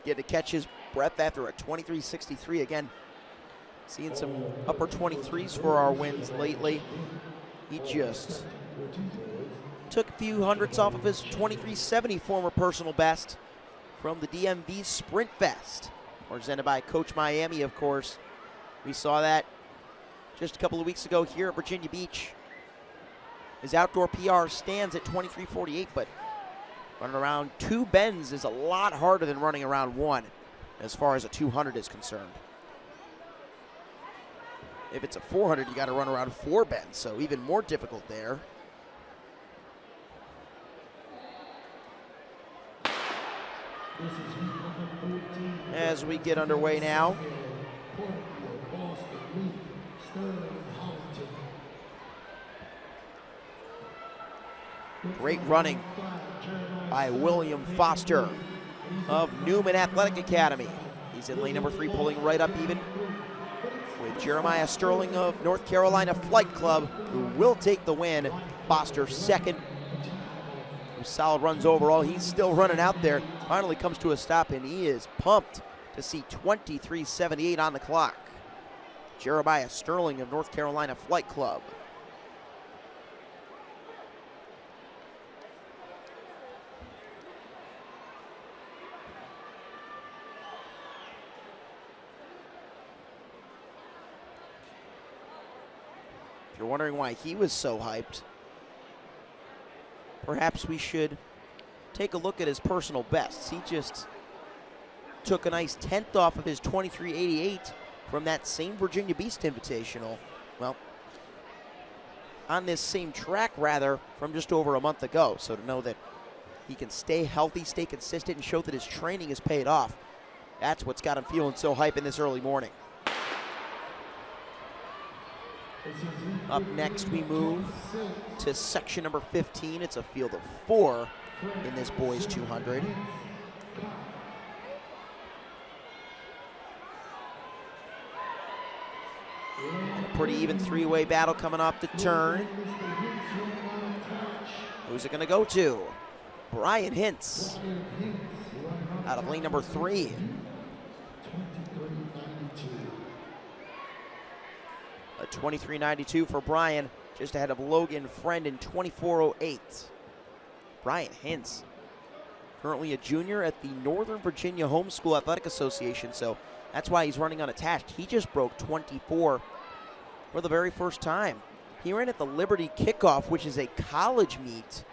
Get to catch his breath after a 23-63. Again, seeing some upper 23s for our wins lately. He just took a few hundredths off of his 23-70 former personal best from the DMV Sprint Fest, presented by Coach Miami, of course. We saw that just a couple of weeks ago here at Virginia Beach. His outdoor PR stands at 23:48, but running around 2 bends is a lot harder than running around 1 as far as a 200 is concerned. If it's a 400, you got to run around 4 bends, so even more difficult there. As we get underway now. Great running by William Foster of Newman Athletic Academy. He's in lane number 3, pulling right up even with Jeremiah Sterling of North Carolina Flight Club, who will take the win. Foster second. Solid runs overall. He's still running out there. Finally comes to a stop, and he is pumped to see 23:78 on the clock. Jeremiah Sterling of North Carolina Flight Club. If you're wondering why he was so hyped, perhaps we should take a look at his personal bests. He just took a nice 10th off of his 23:88 from that same Virginia Beast Invitational. Well, on this same track, rather, from just over a month ago. So to know that he can stay healthy, stay consistent, and show that his training has paid off, that's what's got him feeling so hype in this early morning. Up next, we move to section number 15. It's a field of 4 in this boys 200. And a pretty even 3-way battle coming off the turn. Who's it going to go to? Brian Hintz out of lane number 3. A 23:92 for Brian, just ahead of Logan Friend in 24:08. Brian Hintz, currently a junior at the Northern Virginia Homeschool Athletic Association, so that's why he's running unattached. He just broke 24 for the very first time. He ran at the Liberty Kickoff, which is a college meet,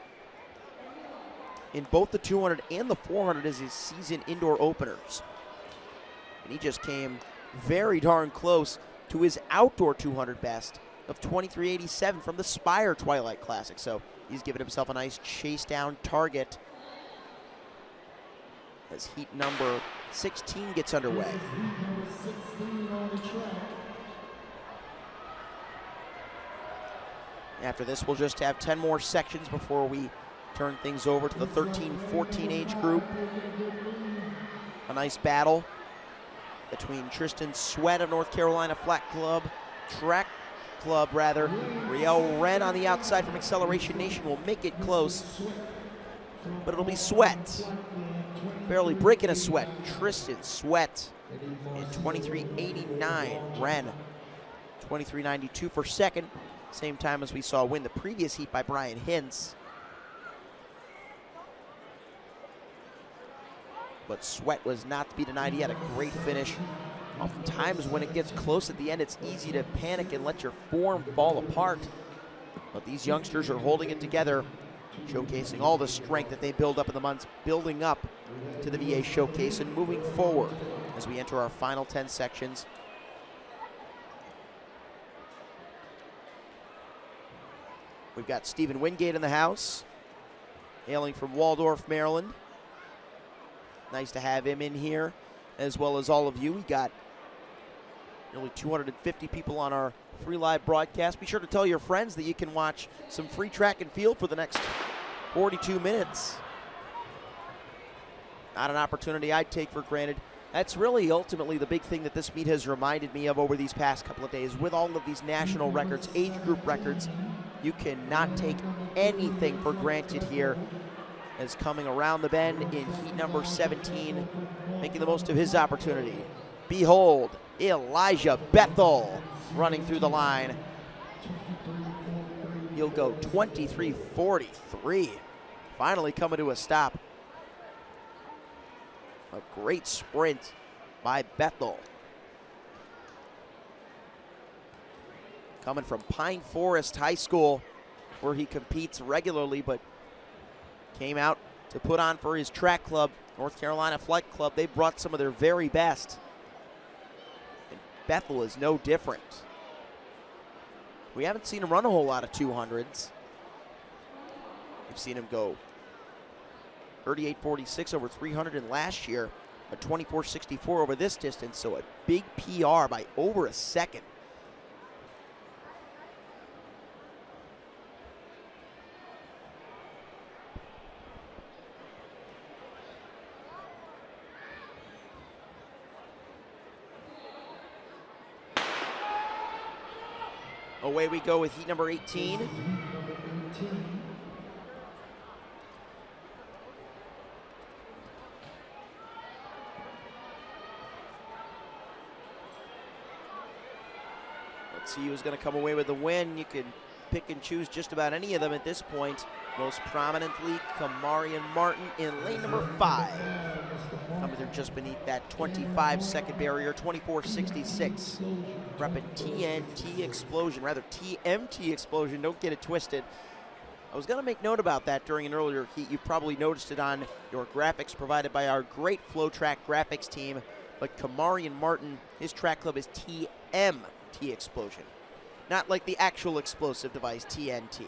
in both the 200 and the 400 as his season indoor openers. And he just came very darn close to his outdoor 200 best of 23:87 from the Spire Twilight Classic. So he's given himself a nice chase down target as heat number 16 gets underway. After this, we'll just have 10 more sections before we turn things over to the 13-14 age group. A nice battle between Tristan Sweat of North Carolina Track Club, Riel Wren on the outside from Acceleration Nation will make it close, but it'll be Sweat. Barely breaking a sweat. Tristan Sweat in 23:89. Wren 23:92 for second. Same time as we saw win the previous heat by Brian Hintz. But Sweat was not to be denied. He had a great finish. Oftentimes when it gets close at the end, it's easy to panic and let your form fall apart. But these youngsters are holding it together, showcasing all the strength that they build up in the months, building up to the VA Showcase and moving forward as we enter our final 10 sections. We've got Stephen Wingate in the house, hailing from Waldorf, Maryland. Nice to have him in here, as well as all of you. We got Nearly 250 people on our free live broadcast. Be sure to tell your friends that you can watch some free track and field for the next 42 minutes. Not an opportunity I'd take for granted. That's really ultimately the big thing that this meet has reminded me of over these past couple of days. With all of these national records, age group records, you cannot take anything for granted here. As coming around the bend in heat number 17, making the most of his opportunity. Behold, Elijah Bethel running through the line. He'll go 23:43. Finally coming to a stop. A great sprint by Bethel. Coming from Pine Forest High School, where he competes regularly, but came out to put on for his track club, North Carolina Flight Club. They brought some of their very best. And Bethel is no different. We haven't seen him run a whole lot of 200s. We've seen him go 38:46 over 300, and last year a 24:64 over this distance, so a big PR by over a second. Away we go with heat number 18. Let's see who's going to come away with the win. You can pick and choose just about any of them at this point. Most prominently, Kamarian Martin in lane number 5. Coming through just beneath that 25-second barrier, 24:66. Repping TNT Explosion, rather TMT Explosion, don't get it twisted. I was going to make note about that during an earlier heat. You probably noticed it on your graphics provided by our great FloTrack graphics team. But Kamarian Martin, his track club is TMT Explosion. Not like the actual explosive device, TNT.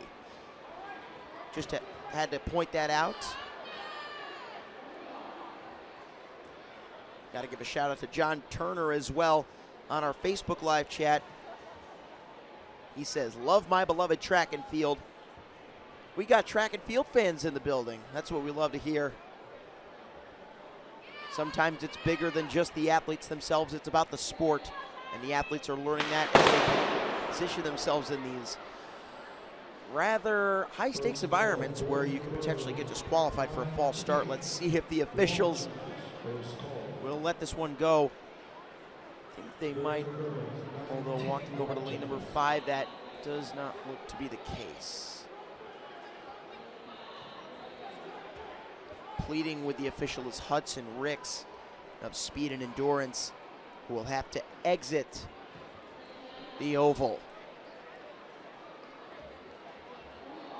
Just had to point that out. Got to give a shout out to John Turner as well on our Facebook live chat. He says, love my beloved track and field. We got track and field fans in the building. That's what we love to hear. Sometimes it's bigger than just the athletes themselves. It's about the sport, and the athletes are learning that as they position themselves in these rather high-stakes environments where you can potentially get disqualified for a false start. Let's see if the officials will let this one go. I think they might, although walking over to lane number 5, that does not look to be the case. Pleading with the official is Hudson Ricks of Speed and Endurance, who will have to exit the oval.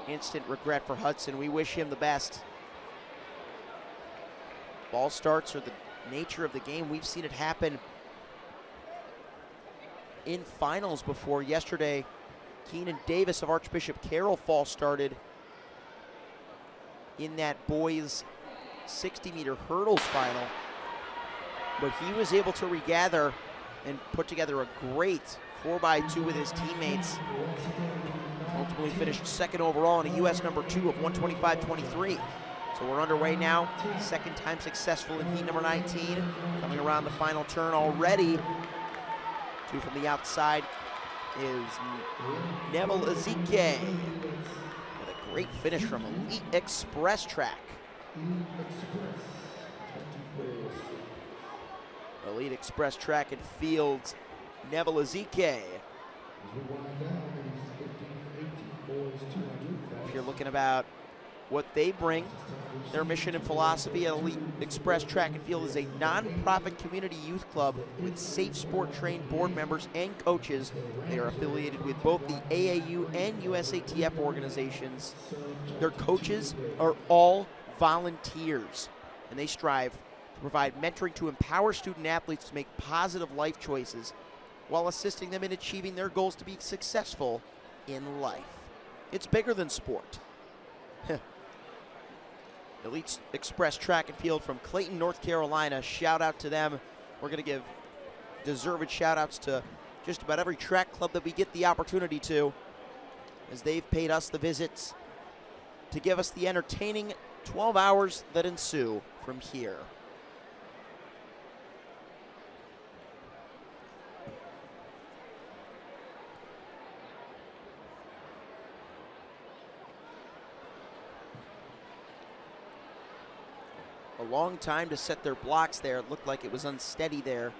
Instant regret for Hudson. We wish him the best. Ball starts are the nature of the game. We've seen it happen in finals before. Yesterday, Keenan Davis of Archbishop Carroll false started in that boys 60-meter hurdles final, but he was able to regather and put together a great 4x2 with his teammates. Ultimately finished second overall in a US number 2 of 125.23. So we're underway now. Second time successful in heat number 19. Coming around the final turn already. 2 from the outside is Neville Ezike with a great finish from Elite Express Track. Elite Express Track and Fields, Neville Ezike. If you're looking about what they bring, their mission and philosophy at Elite Express Track and Field is a non-profit community youth club with safe sport trained board members and coaches. They are affiliated with both the AAU and USATF organizations. Their coaches are all volunteers, and they strive to provide mentoring to empower student athletes to make positive life choices while assisting them in achieving their goals to be successful in life. It's bigger than sport. Elite Express Track and Field from Clayton, North Carolina. Shout out to them. We're going to give deserved shout-outs to just about every track club that we get the opportunity to, as they've paid us the visits to give us the entertaining 12 hours that ensue from here. A long time to set their blocks there. It looked like it was unsteady there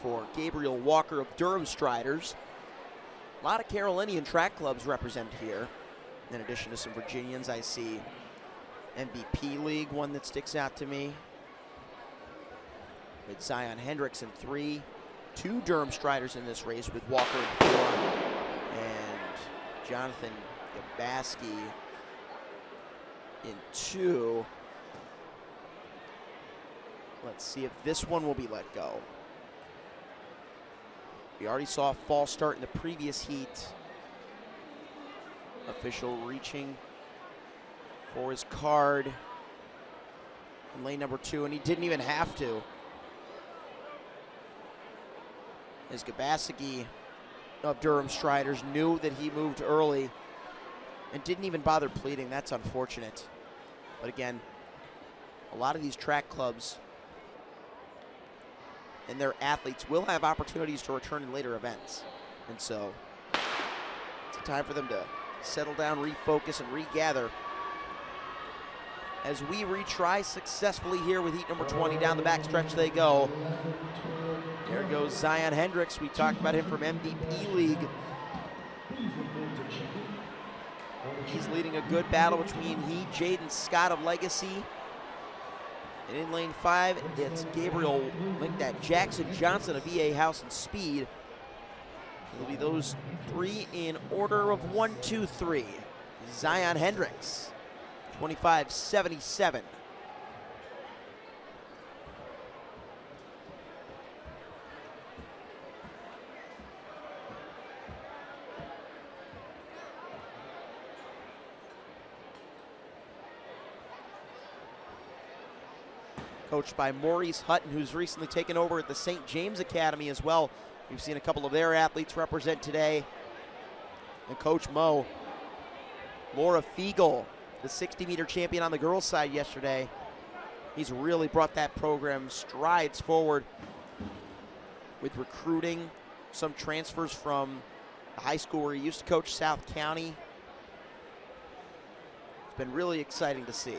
for Gabriel Walker of Durham Striders. A lot of Carolinian track clubs represented here. In addition to some Virginians, I see MVP League, one that sticks out to me. With Zion Hendricks in 3. 2 Durham Striders in this race with Walker in 4. And Jonathan Gabaski in 2. Let's see if this one will be let go. We already saw a false start in the previous heat. Official reaching for his card in lane number 2, and he didn't even have to. As Gabaski of Durham Striders knew that he moved early and didn't even bother pleading. That's unfortunate. But again, a lot of these track clubs and their athletes will have opportunities to return in later events. And so it's a time for them to settle down, refocus, and regather as we retry successfully here with heat number 20. Down the backstretch they go. There goes Zion Hendricks. We talked about him from MVP League. He's leading a good battle between Jaden Scott of Legacy. And in lane 5, it's Gabriel Jackson Johnson of VA House and Speed. It'll be those 3 in order of 1, 2, 3. Zion Hendricks, 25.77. Coached by Maurice Hutton, who's recently taken over at the St. James Academy as well. We've seen a couple of their athletes represent today. And Coach Mo, Laura Fiegel, the 60-meter champion on the girls' side yesterday. He's really brought that program strides forward with recruiting, some transfers from the high school where he used to coach, South County. It's been really exciting to see.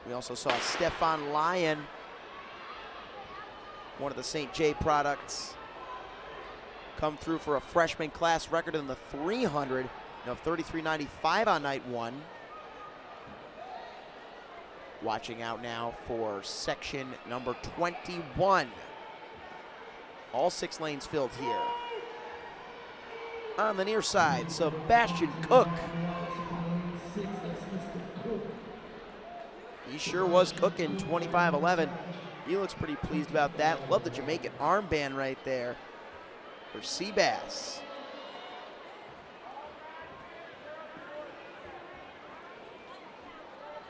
We also saw Stefan Lyon, one of the St. J products, come through for a freshman class record in the 300 of 33.95 on night 1. Watching out now for section number 21. All 6 lanes filled here. On the near side, Sebastian Cook. He sure was cooking, 25.11. He looks pretty pleased about that. Love the Jamaican armband right there for Seabass.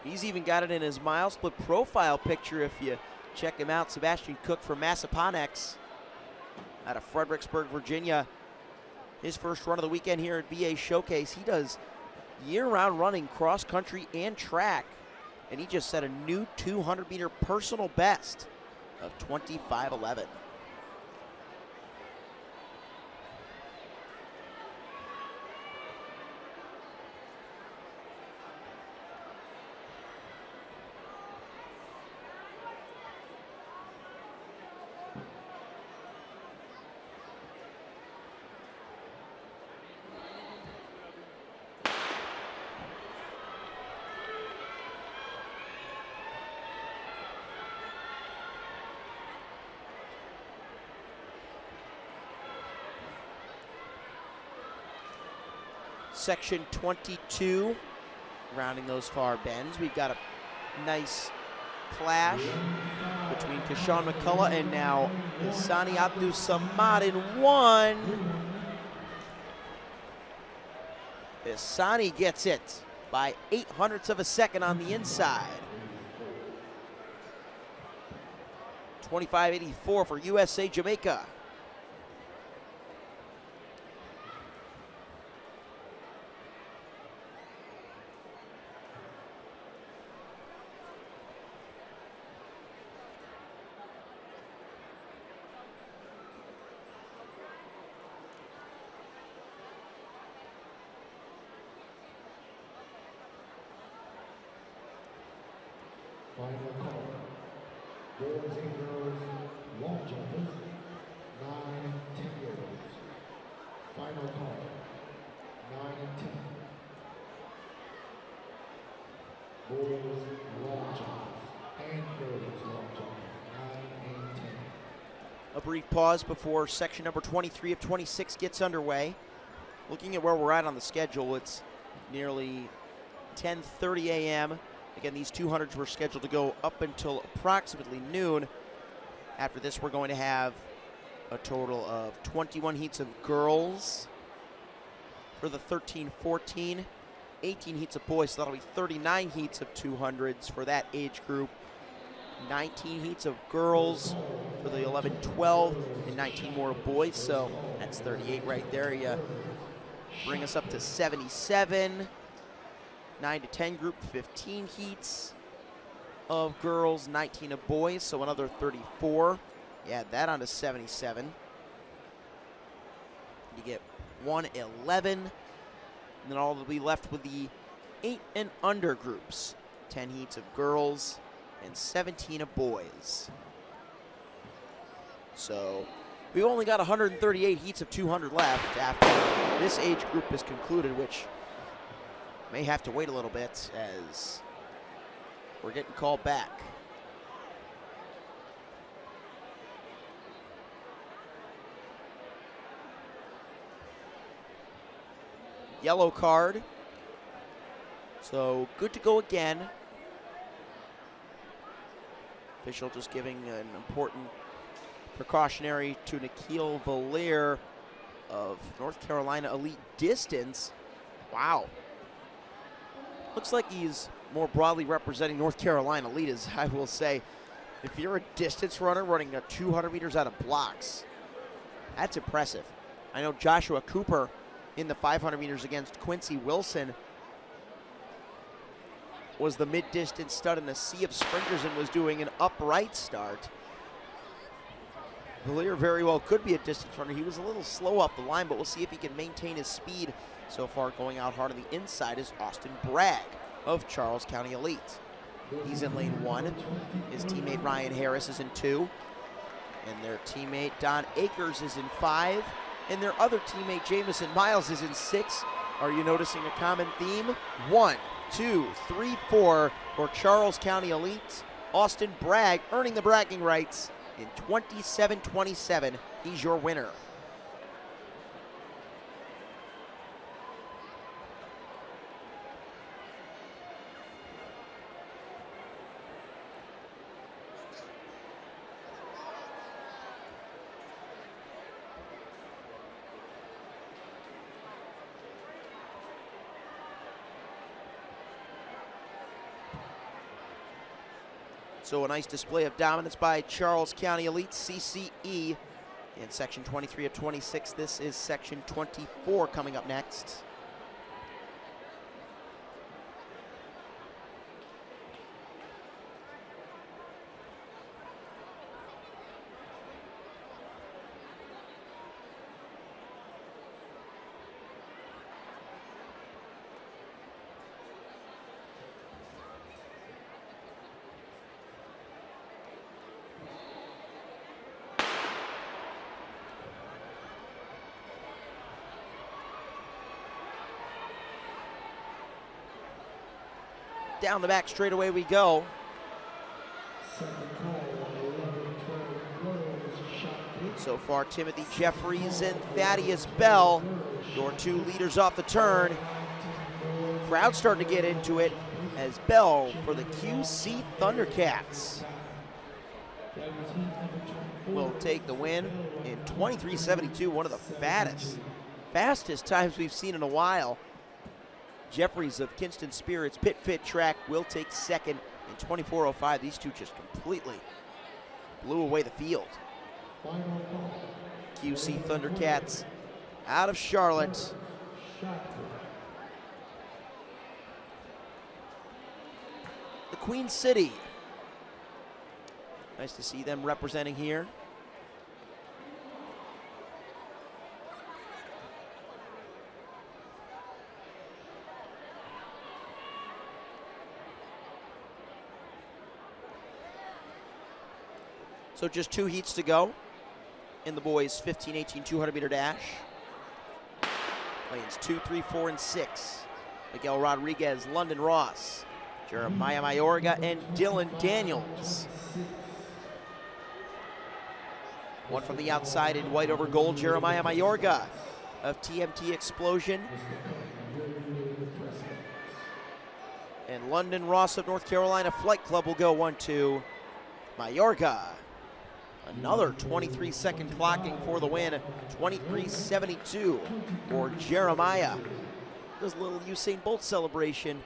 He's even got it in his mile split profile picture if you check him out. Sebastian Cook from Massaponex out of Fredericksburg, Virginia. His first run of the weekend here at VA Showcase. He does year-round running, cross country, and track. And he just set a new 200-meter personal best of 25.11. Section 22, rounding those far bends. We've got a nice clash between Kashawn McCullough and now Isani Abdul Samad in 1. Isani gets it. by 0.08 of a second on the inside. 25-84 for USA Jamaica. Final call. Boys and girls, long jumpers, 9 and 10-year-olds. Final call. 9 and 10. Boys, long jumpers, and girls, long jumpers, 9 and 10. A brief pause before section number 23 of 26 gets underway. Looking at where we're at on the schedule, it's nearly 10:30 a.m. Again, these 200s were scheduled to go up until approximately noon. After this, we're going to have a total of 21 heats of girls for the 13-14, 18 heats of boys, so that'll be 39 heats of 200s for that age group, 19 heats of girls for the 11-12, and 19 more boys, so that's 38 right there. You bring us up to 77. 9 to 10 group, 15 heats of girls, 19 of boys, so another 34. You add that on to 77. You get 111, and then all will be left with the 8 and under groups, 10 heats of girls and 17 of boys. So we've only got 138 heats of 200 left after this age group is concluded, which may have to wait a little bit as we're getting called back. Yellow card. So good to go again. Official just giving an important precautionary to Nikhil Valir of North Carolina Elite Distance. Wow. Looks like he's more broadly representing North Carolina Elite, as I will say. If you're a distance runner running a 200 meters out of blocks, that's impressive. I know Joshua Cooper in the 500 meters against Quincy Wilson was the mid-distance stud in a sea of sprinters and was doing an upright start. Valir very well could be a distance runner. He was a little slow off the line, but we'll see if he can maintain his speed. So far, going out hard on the inside is Austin Bragg of Charles County Elite. He's in lane 1. His teammate Ryan Harris is in 2. And their teammate Don Akers is in 5. And their other teammate Jamison Miles is in 6. Are you noticing a common theme? 1, 2, 3, 4 for Charles County Elite. Austin Bragg earning the bragging rights in 27-27. He's your winner. So a nice display of dominance by Charles County Elite, CCE, in section 23 of 26. This is section 24 coming up next. Down the back straightaway we go. So far, Timothy Jeffries and Thaddeus Bell, your 2 leaders off the turn. Crowd starting to get into it as Bell for the QC Thundercats will take the win in 23:72, one of the fastest times we've seen in a while. Jeffries of Kinston Spirits Pit Fit Track will take second in 24:05. These two just completely blew away the field. QC Thundercats out of Charlotte. The Queen City. Nice to see them representing here. So just 2 heats to go in the boys' 15-18 200-meter dash. Lanes 2, 3, 4, and 6. Miguel Rodriguez, London Ross, Jeremiah Mayorga, and Dylan Daniels. One from the outside in white over gold, Jeremiah Mayorga of TMT Explosion. And London Ross of North Carolina Flight Club will go 1-2. Mayorga. Another 23-second clocking for the win, 23:72 for Jeremiah. Does a little Usain Bolt celebration.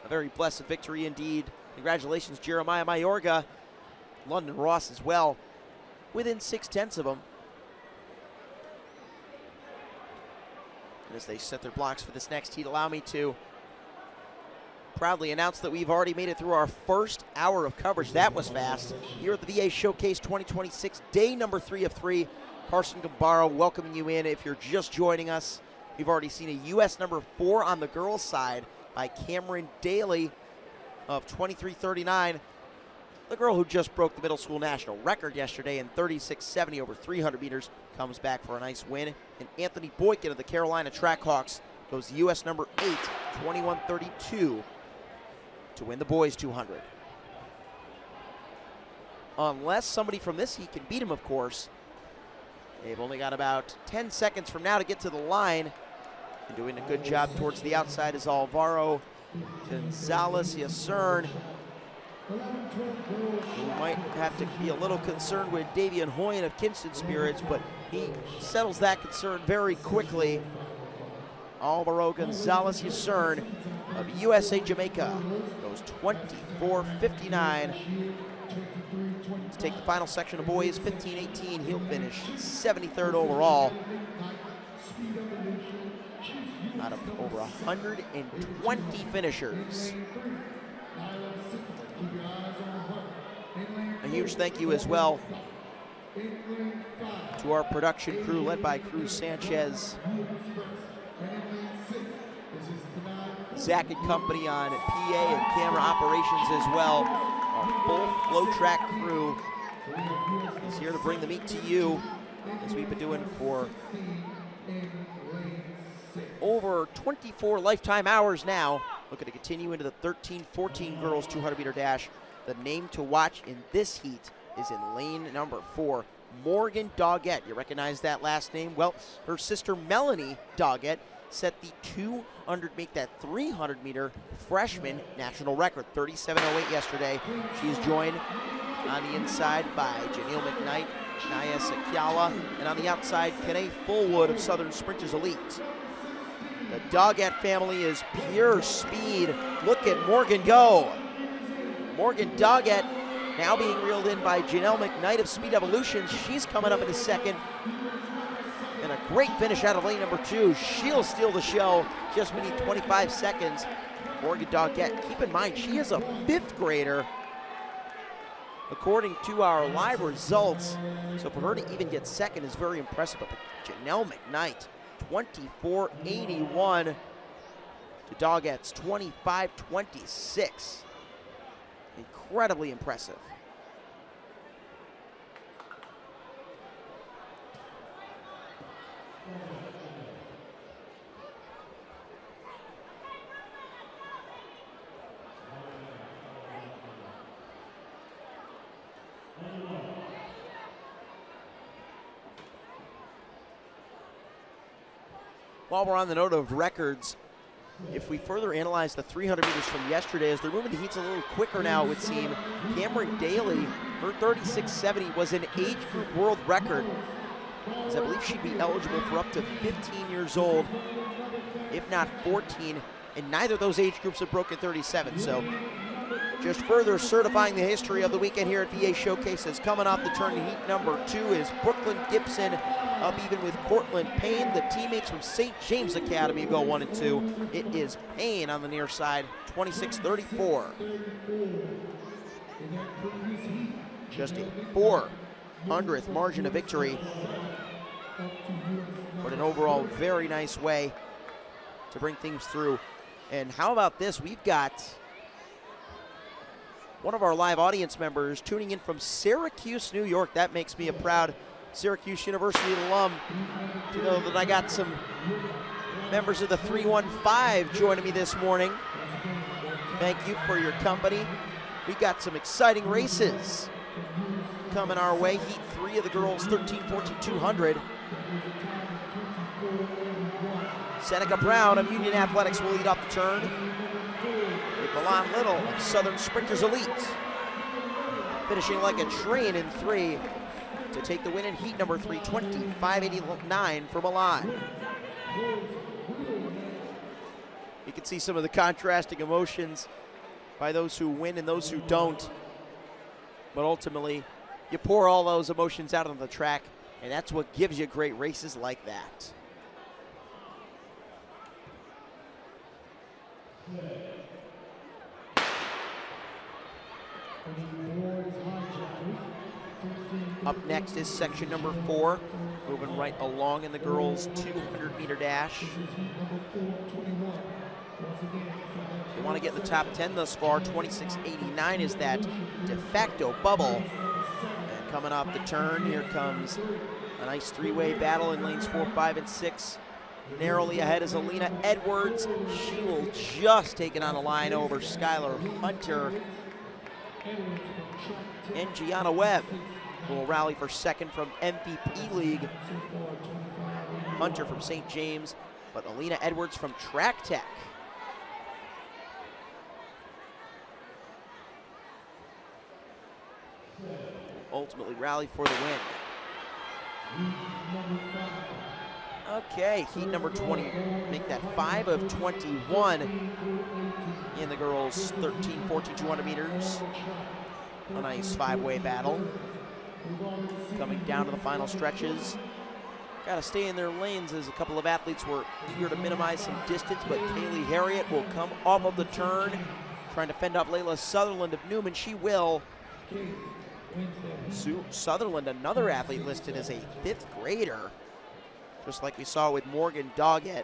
A very blessed victory indeed. Congratulations, Jeremiah Mayorga. London Ross as well, within 0.6 of them. And as they set their blocks for this next heat, allow me to proudly announce that we've already made it through our first hour of coverage. That was fast. Here at the VA Showcase 2026, day number 3 of 3. Carson Gambaro welcoming you in. If you're just joining us, we've already seen a U.S. number 4 on the girls' side by Cameron Daly of 23:39. The girl who just broke the middle school national record yesterday in 36:70 over 300 meters comes back for a nice win. And Anthony Boykin of the Carolina Trackhawks goes U.S. number 8, 21:32. To win the boys 200. Unless somebody from this heat can beat him, of course. They've only got about 10 seconds from now to get to the line. And doing a good job towards the outside is Alvaro Gonzalez Yacern. We might have to be a little concerned with Davian Hoyen of Kinston Spirits, but he settles that concern very quickly. Alvaro Gonzalez Yacern of USA Jamaica goes 24:59 to take the final section of boys 15-18. He'll finish 73rd overall out of over 120 finishers. A huge thank you as well to our production crew led by Cruz Sanchez, Zach and company on PA and camera operations as well. Our full FloTrack crew is here to bring the meet to you, as we've been doing for over 24 lifetime hours now. Looking to continue into the 13-14 girls 200-meter dash. The name to watch in this heat is in lane number 4, Morgan Doggett. You recognize that last name? Well, her sister Melanie Doggett set the 300-meter freshman national record, 37:08 yesterday. She's joined on the inside by Janelle McKnight, Naya Sakyala, and on the outside, Kene Fullwood of Southern Sprinters Elite. The Doggett family is pure speed. Look at Morgan go. Morgan Doggett now being reeled in by Janelle McKnight of Speed Evolution. She's coming up in a second. And a great finish out of lane number 2. She'll steal the show. Just beneath 25 seconds. Morgan Doggett, keep in mind, she is a 5th grader according to our live results. So for her to even get second is very impressive. But Janelle McKnight, 24:81 to Doggett's 25:26. Incredibly impressive. While we're on the note of records, if we further analyze the 300 meters from yesterday, as they're moving the heats a little quicker now, it would seem, Cameron Daly, her 36:70 was an age group world record. because I believe she'd be eligible for up to 15 years old, if not 14, and neither of those age groups have broken 37. So just further certifying the history of the weekend here at VA Showcases. Coming off the turn in heat number 2 is Brooklyn Gibson, up even with Cortland Payne. The teammates from St. James Academy go 1 and 2. It is Payne on the near side, 26-34. Just a 400th margin of victory, but an overall very nice way to bring things through. And how about this? We've got one of our live audience members tuning in from Syracuse, New York. That makes me a proud Syracuse University alum to know that I got some members of the 315 joining me this morning. Thank you for your company. We got some exciting races coming our way. Heat 3 of the girls 13, 14, 200. Seneca Brown of Union Athletics will lead off the turn, with Milan Little of Southern Sprinters Elite finishing like a train in 3 to take the win in heat number 3, 25.89 for Milan. You can see some of the contrasting emotions by those who win and those who don't, but ultimately you pour all those emotions out on the track, and that's what gives you great races like that. Up next is section number 4, moving right along in the girls' 200-meter dash. They want to get in the top 10 thus far. 26.89 is that de facto bubble. And coming off the turn, here comes a nice 3-way battle in lanes 4, 5, and 6. Narrowly ahead is Alina Edwards. She will just take it on the line over Skylar Hunter. And Gianna Webb will rally for second from MVP League. Hunter from St. James, but Alina Edwards from Track Tech. Ultimately rally for the win. Okay, heat number 20, make that 5 of 21 in the girls 13, 14, 200 meters. A nice 5-way battle. Coming down to the final stretches. Got to stay in their lanes as a couple of athletes were eager to minimize some distance, but Kaylee Harriet will come off of the turn, trying to fend off Layla Sutherland of Newman. She will. Sue Sutherland, another athlete listed as a 5th grader, just like we saw with Morgan Doggett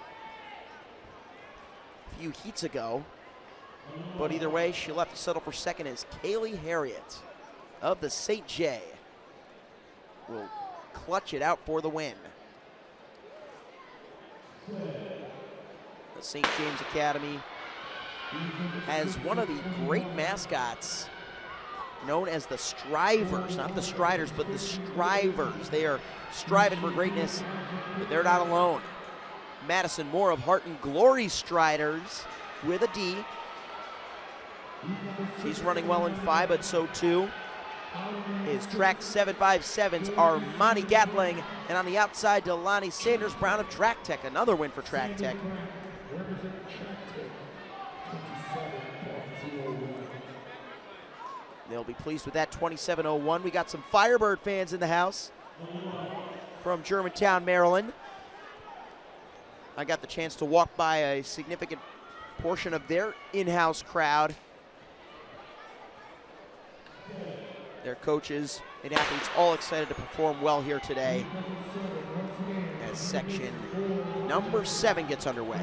a few heats ago. But either way, she'll have to settle for second as Kaylee Harriet of the St. J will clutch it out for the win. The St. James Academy has one of the great mascots known as the Strivers, not the Striders, but the Strivers. They are striving for greatness, but they're not alone. Madison Moore of Heart and Glory Striders with a D. She's running well in 5, but so too is track 757's Armani Gatling, and on the outside, Delani Sanders Brown of Track Tech. Another win for Track Tech. They'll be pleased with that 27.01. We got some Firebird fans in the house from Germantown, Maryland. I got the chance to walk by a significant portion of their in-house crowd. Their coaches and athletes all excited to perform well here today as section number 7 gets underway.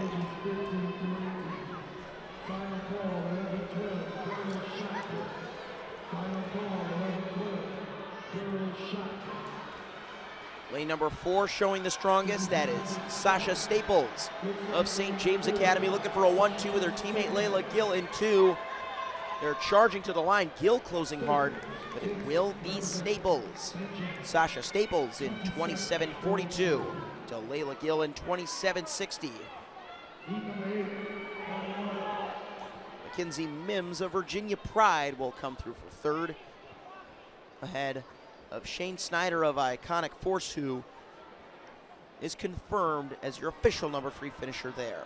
Lane number 4 showing the strongest. That is Sasha Staples of St. James Academy, looking for a 1-2 with her teammate Layla Gill in 2. They're charging to the line. Gill closing hard, but it will be Staples. Sasha Staples in 27.42 to Layla Gill in 27.60. Mackenzie Mims of Virginia Pride will come through for 3rd, ahead of Shane Snyder of Iconic Force, who is confirmed as your official number 3 finisher there.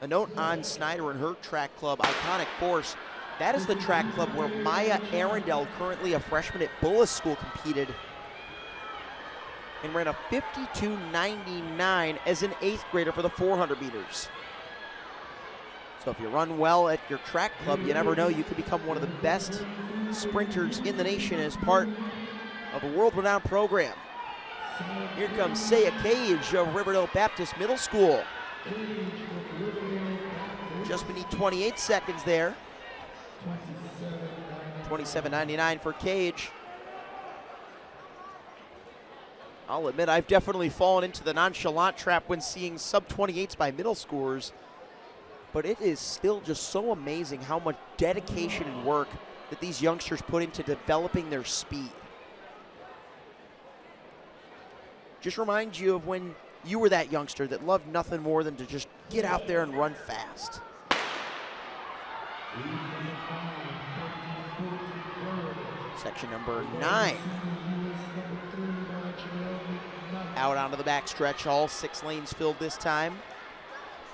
A note on Snyder and her track club, Iconic Force. That is the track club where Maya Arundel, currently a freshman at Bullis School, competed and ran a 52.99 as an 8th grader for the 400 meters. So if you run well at your track club, you never know, you could become one of the best sprinters in the nation as part of a world-renowned program. Here comes Saya Cage of Riverdale Baptist Middle School. Just beneath 28 seconds there. 27.99 for Cage. I'll admit, I've definitely fallen into the nonchalant trap when seeing sub-28s by middle schoolers, but it is still just so amazing how much dedication and work that these youngsters put into developing their speed. Just reminds you of when you were that youngster that loved nothing more than to just get out there and run fast. Section number 9. Out onto the backstretch, all 6 lanes filled this time.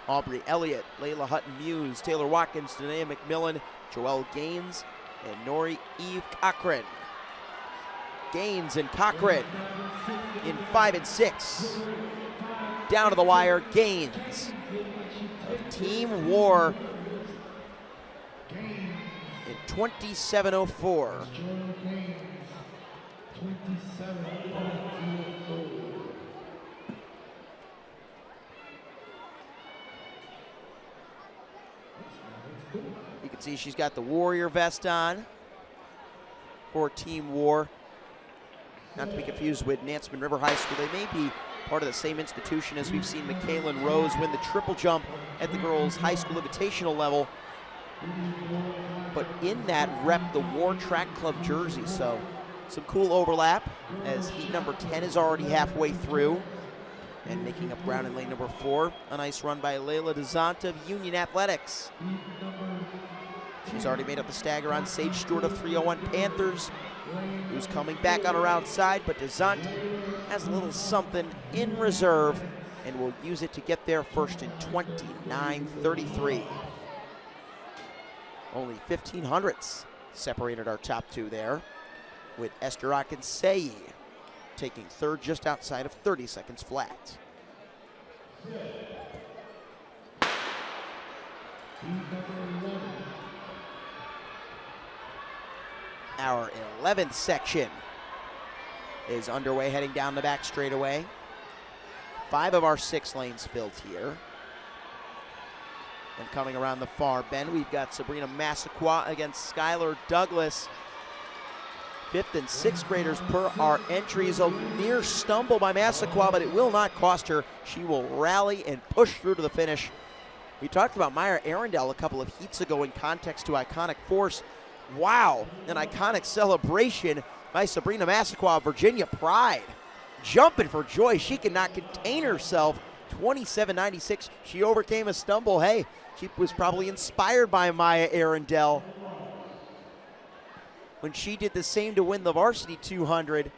Aubrey Elliott, Layla Hutton-Muse, Taylor Watkins, Danae McMillan, Joelle Gaines, and Nori Eve Cochran. Gaines and Cochran in 5 and 6. Down to the wire, Gaines of Team War in 27.04. You can see she's got the Warrior vest on for Team War. Not to be confused with Nansemond River High School. They may be part of the same institution as we've seen McKaylin Rose win the triple jump at the girls' high school invitational level. But in that rep the War Track Club jersey, so some cool overlap as heat number 10 is already halfway through. And making up ground in lane number 4, a nice run by Layla DeZont of Union Athletics. She's already made up the stagger on Sage Stewart of 301 Panthers, who's coming back on her outside, but DeZont has a little something in reserve and will use it to get there first in 29.33. Only 1500ths separated our top 2 there, with Esther Akinsei taking 3rd just outside of 30 seconds flat. Our 11th section is underway, heading down the back straightaway. 5 of our 6 lanes filled here. And coming around the far bend, we've got Sabrina Massaquoi against Skylar Douglas. 5th and 6th graders per our entries. A near stumble by Massaquoi, but it will not cost her. She will rally and push through to the finish. We talked about Maya Arundel a couple of heats ago in context to Iconic Force. Wow, an iconic celebration by Sabrina Massaquoi of Virginia Pride. Jumping for joy, she could not contain herself. 27.96, she overcame a stumble. Hey, she was probably inspired by Maya Arundel when she did the same to win the varsity 200.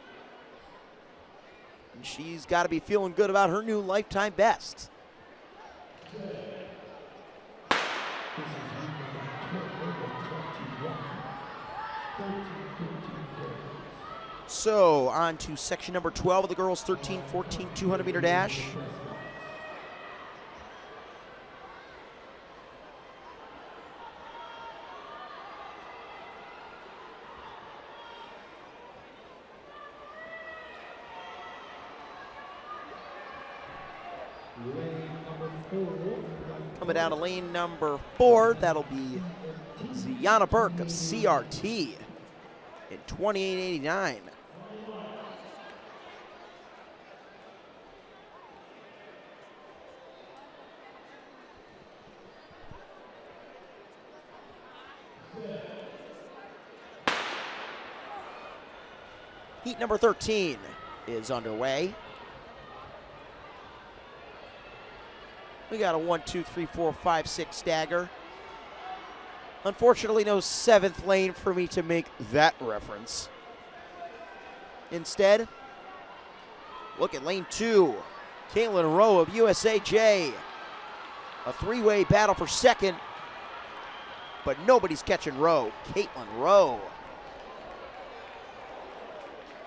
And she's got to be feeling good about her new lifetime best. So on to section number 12 of the girls' 13-14 200-meter dash. Coming down to lane number 4, that'll be Ziana Burke of CRT in 28.89. Heat number 13 is underway. We got a 1, 2, 3, 4, 5, 6 stagger. Unfortunately, no 7th lane for me to make that reference. Instead, look at lane 2. Caitlin Rowe of USAJ. A three-way battle for second, but nobody's catching Rowe. Caitlin Rowe.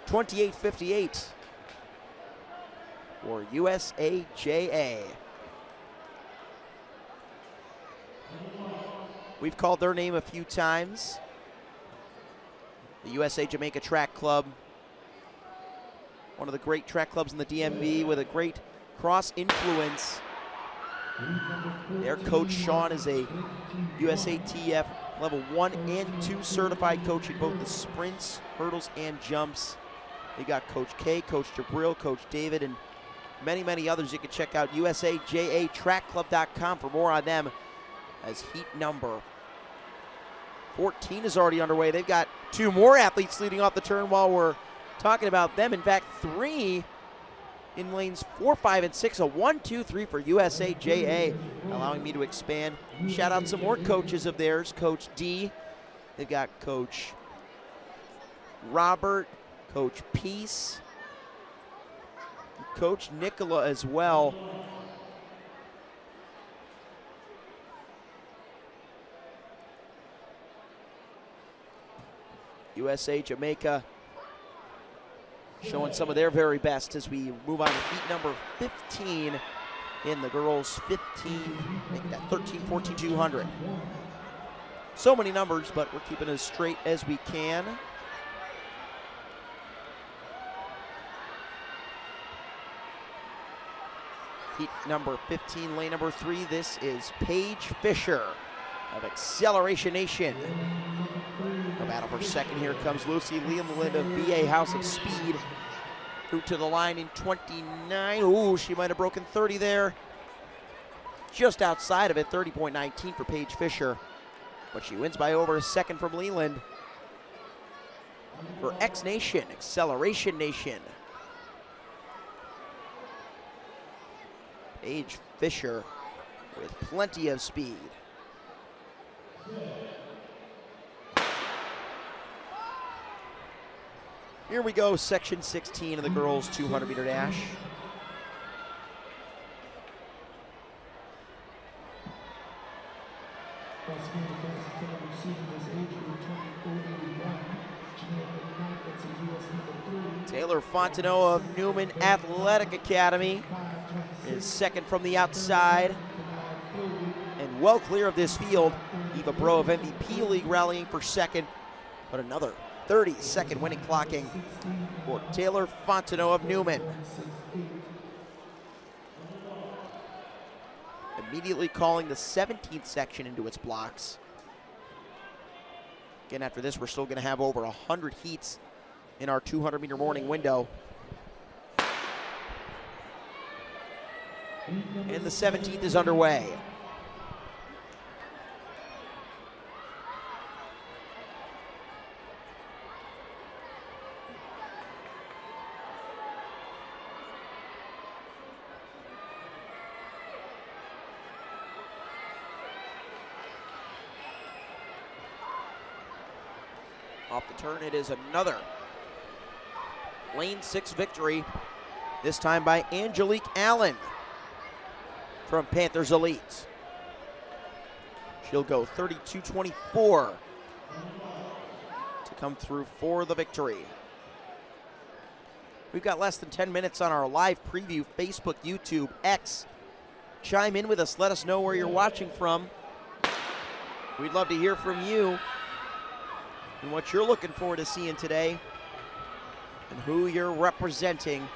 28:58 for USAJA. We've called their name a few times. The USA Jamaica Track Club, one of the great track clubs in the DMV with a great cross influence. Their coach Sean is a USATF level 1 and 2 certified coach in both the sprints, hurdles, and jumps. They got Coach K, Coach Jabril, Coach David, and many, many others. You can check out usajatrackclub.com for more on them, as heat number 14 is already underway. They've got 2 more athletes leading off the turn while we're talking about them. In fact, 3 in lanes 4, 5, and 6. A 1, 2, 3 for USAJA, allowing me to expand. Shout out some more coaches of theirs. Coach D. They've got Coach Robert, Coach Peace, Coach Nicola as well. USA Jamaica showing some of their very best as we move on to heat number 15 in the girls 15, make that 13, 14, 200. So many numbers, but we're keeping it as straight as we can. Heat number 15, lane number 3. This is Paige Fisher of Acceleration Nation. The battle for second. Here comes Lucy Leland of VA House of Speed. Through to the line in 29. Ooh, she might have broken 30 there. Just outside of it, 30.19 for Paige Fisher. But she wins by over a second from Leland. For X Nation, Acceleration Nation. Paige Fisher with plenty of speed. Here we go, section 16 of the girls 200-meter dash. Taylor Fontenot of Newman Athletic Academy is second from the outside and well clear of this field. Eva Bro of MVP League rallying for second, but another 30-second winning clocking for Taylor Fontenot of Newman. Immediately calling the 17th section into its blocks. Again, after this, we're still going to have over 100 heats in our 200-meter morning window. And the 17th is underway. Off the turn, it is another lane 6 victory, this time by Angelique Allen from Panthers Elite. She'll go 32.24 to come through for the victory. We've got less than 10 minutes on our live preview, Facebook, YouTube, X. Chime in with us, let us know where you're watching from. We'd love to hear from you and what you're looking forward to seeing today and who you're representing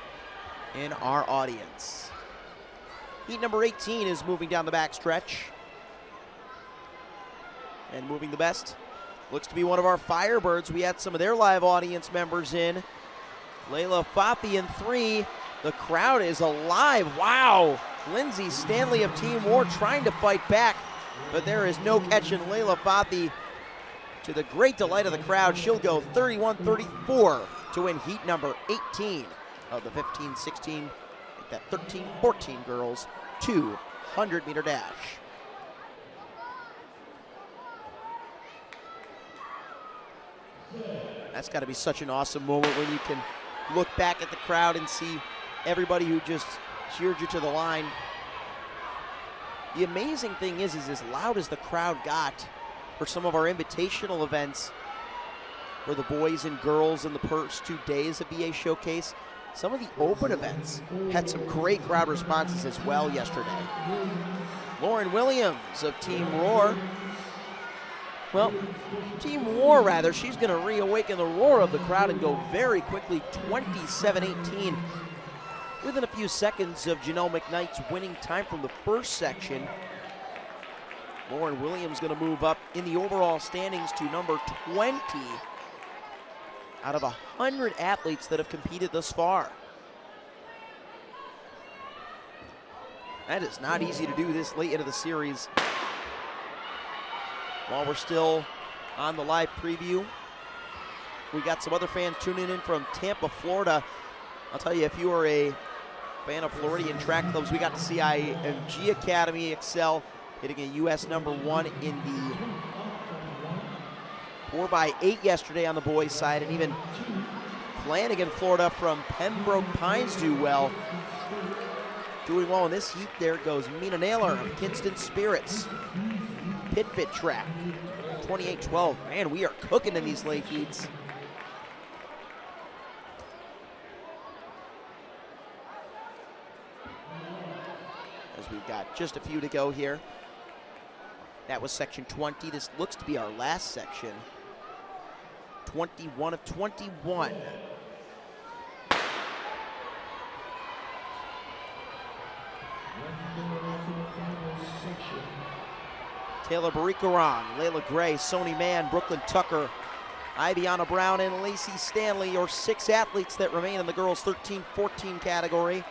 in our audience. Heat number 18 is moving down the backstretch. And moving the best looks to be one of our Firebirds. We had some of their live audience members in. Layla Fathi in 3. The crowd is alive. Wow. Lindsay Stanley of Team War trying to fight back, but there is no catching Layla Fathi. To the great delight of the crowd, she'll go 31.34 to win heat number 18 of the 15-16, that 13-14 girls 200-meter dash. That's got to be such an awesome moment when you can look back at the crowd and see everybody who just cheered you to the line. The amazing thing is as loud as the crowd got for some of our invitational events for the boys and girls in the first 2 days of VA Showcase, some of the open events had some great crowd responses as well yesterday. Lauren Williams of Team Roar. Well, Team War rather, she's going to reawaken the roar of the crowd and go very quickly, 27-18. Within a few seconds of Janelle McKnight's winning time from the first section. Lauren Williams going to move up in the overall standings to number 20 out of 100 athletes that have competed thus far. That is not easy to do this late into the series. While we're still on the live preview, we got some other fans tuning in from Tampa, Florida. I'll tell you, if you are a fan of Floridian track clubs, we got to see IMG Academy excel, hitting a U.S. #1 in the 4x8 yesterday on the boys' side, and even Flanagan, Florida from Pembroke Pines do well. Doing well in this heat, there goes Mina Naylor of Kinston Spirits. Pit track, 28-12. Man, we are cooking in these late heats. As we've got just a few to go here. That was section 20. This looks to be our last section. 21 of 21. Taylor Barikarong, Layla Gray, Sony Mann, Brooklyn Tucker, Iviana Brown, and Lacey Stanley, your 6 athletes that remain in the girls 13-14 category.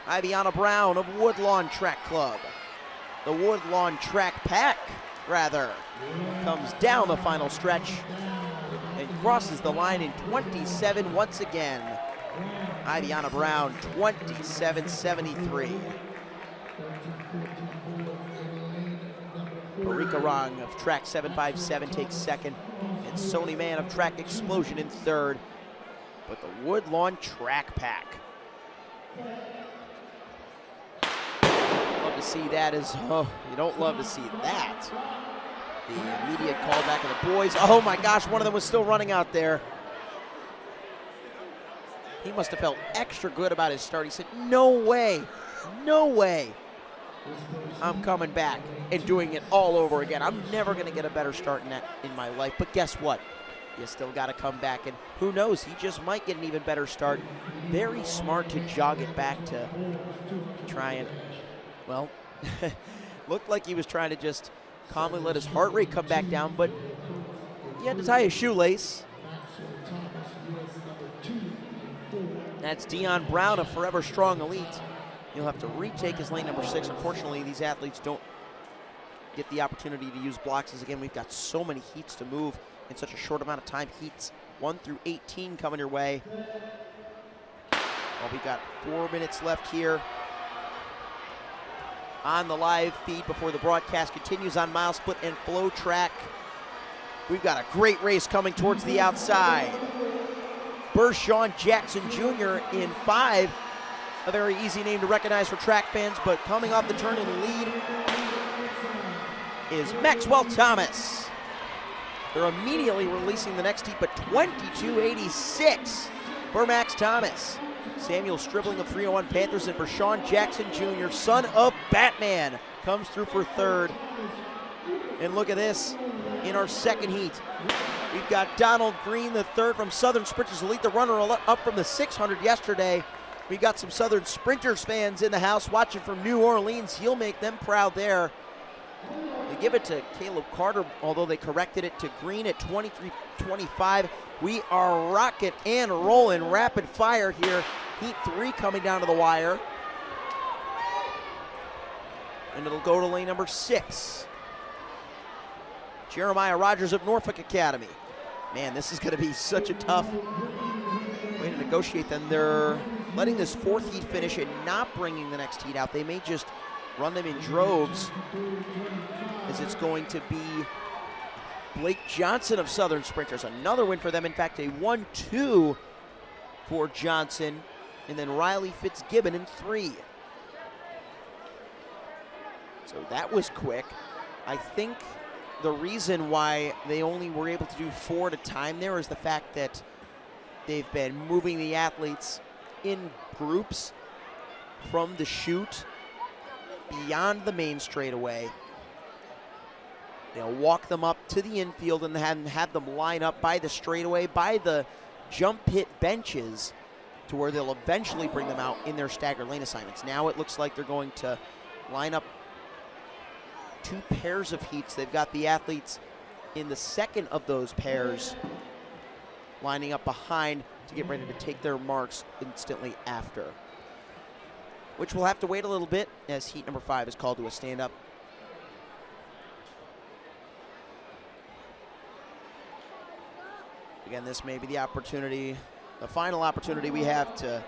Iviana Brown of Woodlawn Track Club. The Woodlawn Track Pack, rather, comes down the final stretch and crosses the line in 27 once again. Iviana Brown, 27-73. Barikarong of Track 757 takes second, and Sony Mann of Track Explosion in third. But the Woodlawn Track Pack. Love to see that as, oh, you don't love to see that. The immediate call back of the boys. Oh my gosh, one of them was still running out there. He must have felt extra good about his start. He said, no way, no way. I'm coming back and doing it all over again. I'm never going to get a better start in my life. But guess what? You still got to come back. And who knows? He just might get an even better start. Very smart to jog it back to try and, well, looked like he was trying to just calmly let his heart rate come back down. But he had to tie his shoelace. That's Dion Brown of Forever Strong Elite. He'll have to retake his lane number 6. Unfortunately, these athletes don't get the opportunity to use blocks. As again, we've got so many heats to move in such a short amount of time. Heats 1 through 18 coming your way. Well, we've got 4 minutes left here on the live feed before the broadcast continues on Mile Split and FloTrack. We've got a great race coming towards the outside. Bershawn Jackson Jr. in 5. A very easy name to recognize for track fans, but coming off the turn in the lead is Maxwell Thomas. They're immediately releasing the next heat, but 22.86 for Max Thomas. Samuel Stribling of 301 Panthers and Bershawn Jackson Jr., son of Batman, comes through for third. And look at this, in our second heat, we've got Donald Green, the third from Southern Sprinters Elite, the runner up from the 600 yesterday. We got some Southern Sprinters fans in the house watching from New Orleans. He'll make them proud there. They give it to Caleb Carter, although they corrected it to Green at 23-25. We are rocking and rolling rapid fire here. Heat 3 coming down to the wire. And it'll go to lane number 6. Jeremiah Rogers of Norfolk Academy. Man, this is going to be such a tough way to negotiate. Then they're letting this 4th heat finish and not bringing the next heat out. They may just run them in droves, as it's going to be Blake Johnson of Southern Sprinters. Another win for them. In fact, a 1-2 for Johnson. and then Riley Fitzgibbon in 3. So that was quick. I think the reason why they only were able to do 4 at a time there is the fact that they've been moving the athletes in groups from the chute beyond the main straightaway. They'll walk them up to the infield and have them line up by the straightaway, by the jump pit benches, to where they'll eventually bring them out in their staggered lane assignments. Now it looks like they're going to line up 2 pairs of heats. They've got the athletes in the second of those pairs lining up behind to get ready to take their marks instantly after, which we'll have to wait a little bit as heat number 5 is called to a stand-up. Again, this may be the opportunity, the final opportunity we have to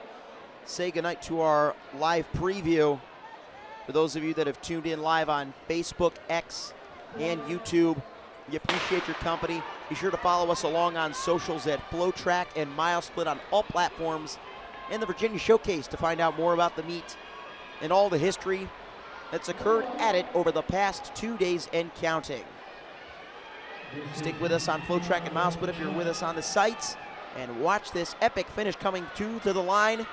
say goodnight to our live preview. For those of you that have tuned in live on Facebook, X, and YouTube, we appreciate your company. Be sure to follow us along on socials at FloTrack and MileSplit on all platforms, and the Virginia Showcase to find out more about the meet and all the history that's occurred at it over the past 2 days and counting. Stick with us on FloTrack and MileSplit if you're with us on the sites, and watch this epic finish coming to the line.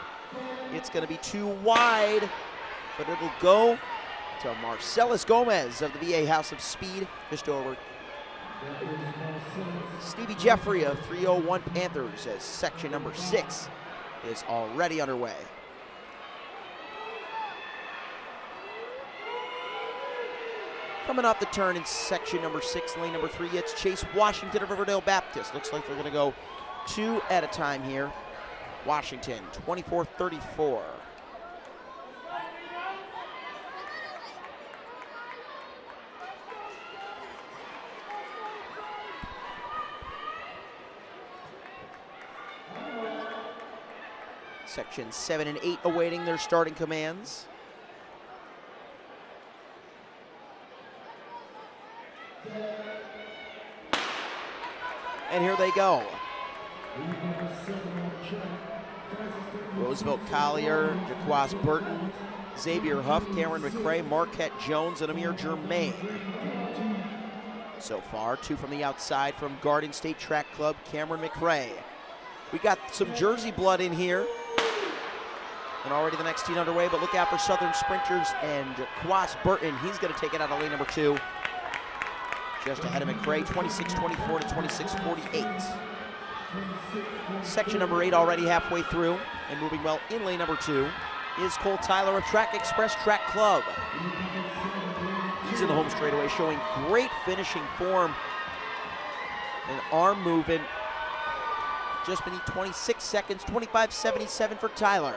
It's going to be too wide, but it'll go to Marcellus Gomez of the VA House of Speed, just over Stevie Jeffrey of 301 Panthers, as section number 6 is already underway. Coming off the turn in section number 6, lane number 3, it's Chase Washington of Riverdale Baptist. Looks like they're going to go 2 at a time here. Washington, 24-34. Sections 7 and 8 awaiting their starting commands. And here they go. Roosevelt Collier, Jaquaz Burton, Xavier Huff, Cameron McCray, Marquette Jones, and Amir Germain. So far, 2 from the outside from Garden State Track Club, Cameron McCray. We got some Jersey blood in here. And already the next heat underway, but look out for Southern Sprinters and Jaquaz Burton. He's going to take it out of lane number 2. Just ahead of McCray, 26-24 to 26-48. Section number 8 already halfway through, and moving well in lane number 2 is Cole Tyler of Track Express Track Club. He's in the home straightaway, showing great finishing form and arm movement. Just beneath 26 seconds, 25.77 for Tyler.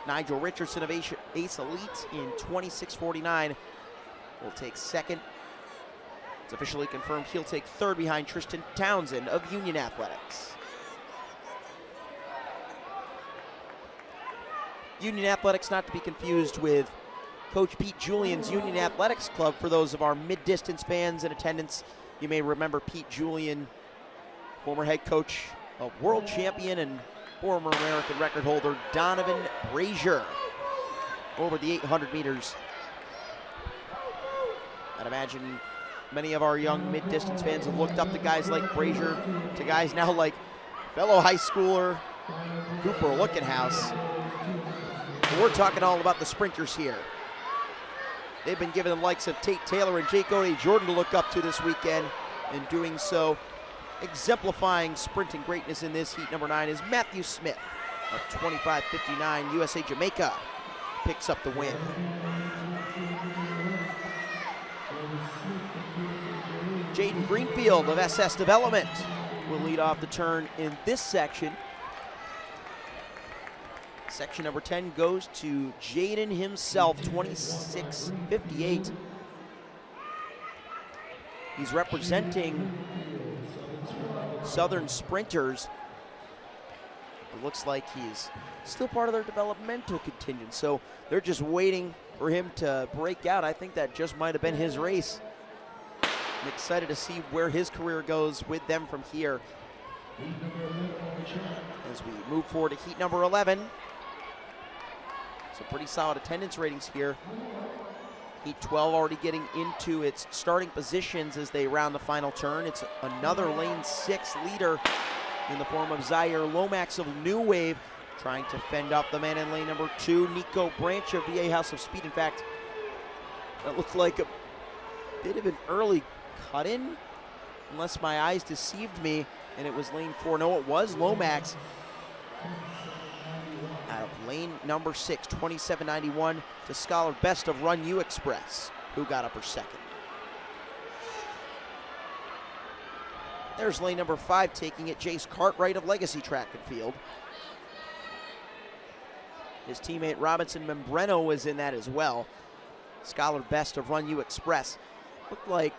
Nigel Richardson of Ace Elite in 26.49 will take second. It's officially confirmed he'll take third behind Tristan Townsend of Union Athletics. Union Athletics, not to be confused with Coach Pete Julian's Union Athletics Club. For those of our mid-distance fans in attendance, you may remember Pete Julian, former head coach of world champion and former American record holder Donovan Brazier over the 800 meters. I'd imagine many of our young mid-distance fans have looked up to guys like Brazier, to guys now like fellow high schooler Cooper Lookenhouse. We're talking all about the sprinters here. They've been given the likes of Tate Taylor and Jake O'Day-Jordan to look up to this weekend, and doing so, exemplifying sprinting greatness in this heat number 9 is Matthew Smith of 25.59. USA Jamaica picks up the win. Jaden Greenfield of SS Development will lead off the turn in this section. Section number 10 goes to Jaden himself, 26.58. He's representing Southern Sprinters. It looks like he's still part of their developmental contingent, so they're just waiting for him to break out. I think that just might have been his race. I'm excited to see where his career goes with them from here. As we move forward to heat number 11, Some pretty solid attendance ratings here. Heat 12 already getting into its starting positions as they round the final turn. It's another lane 6 leader in the form of Zaire Lomax of New Wave, trying to fend off the man in lane number 2, Nico Branch of VA House of Speed. In fact, that looked like a bit of an early cut-in, unless my eyes deceived me, and it was lane 4. No, it was Lomax out of lane number 6, 27.91 to Scholar Best of Run U Express, who got up her second. There's lane number 5 taking it, Jace Cartwright of Legacy Track and Field. His teammate Robinson Membreno was in that as well. Scholar Best of Run U Express. Looked like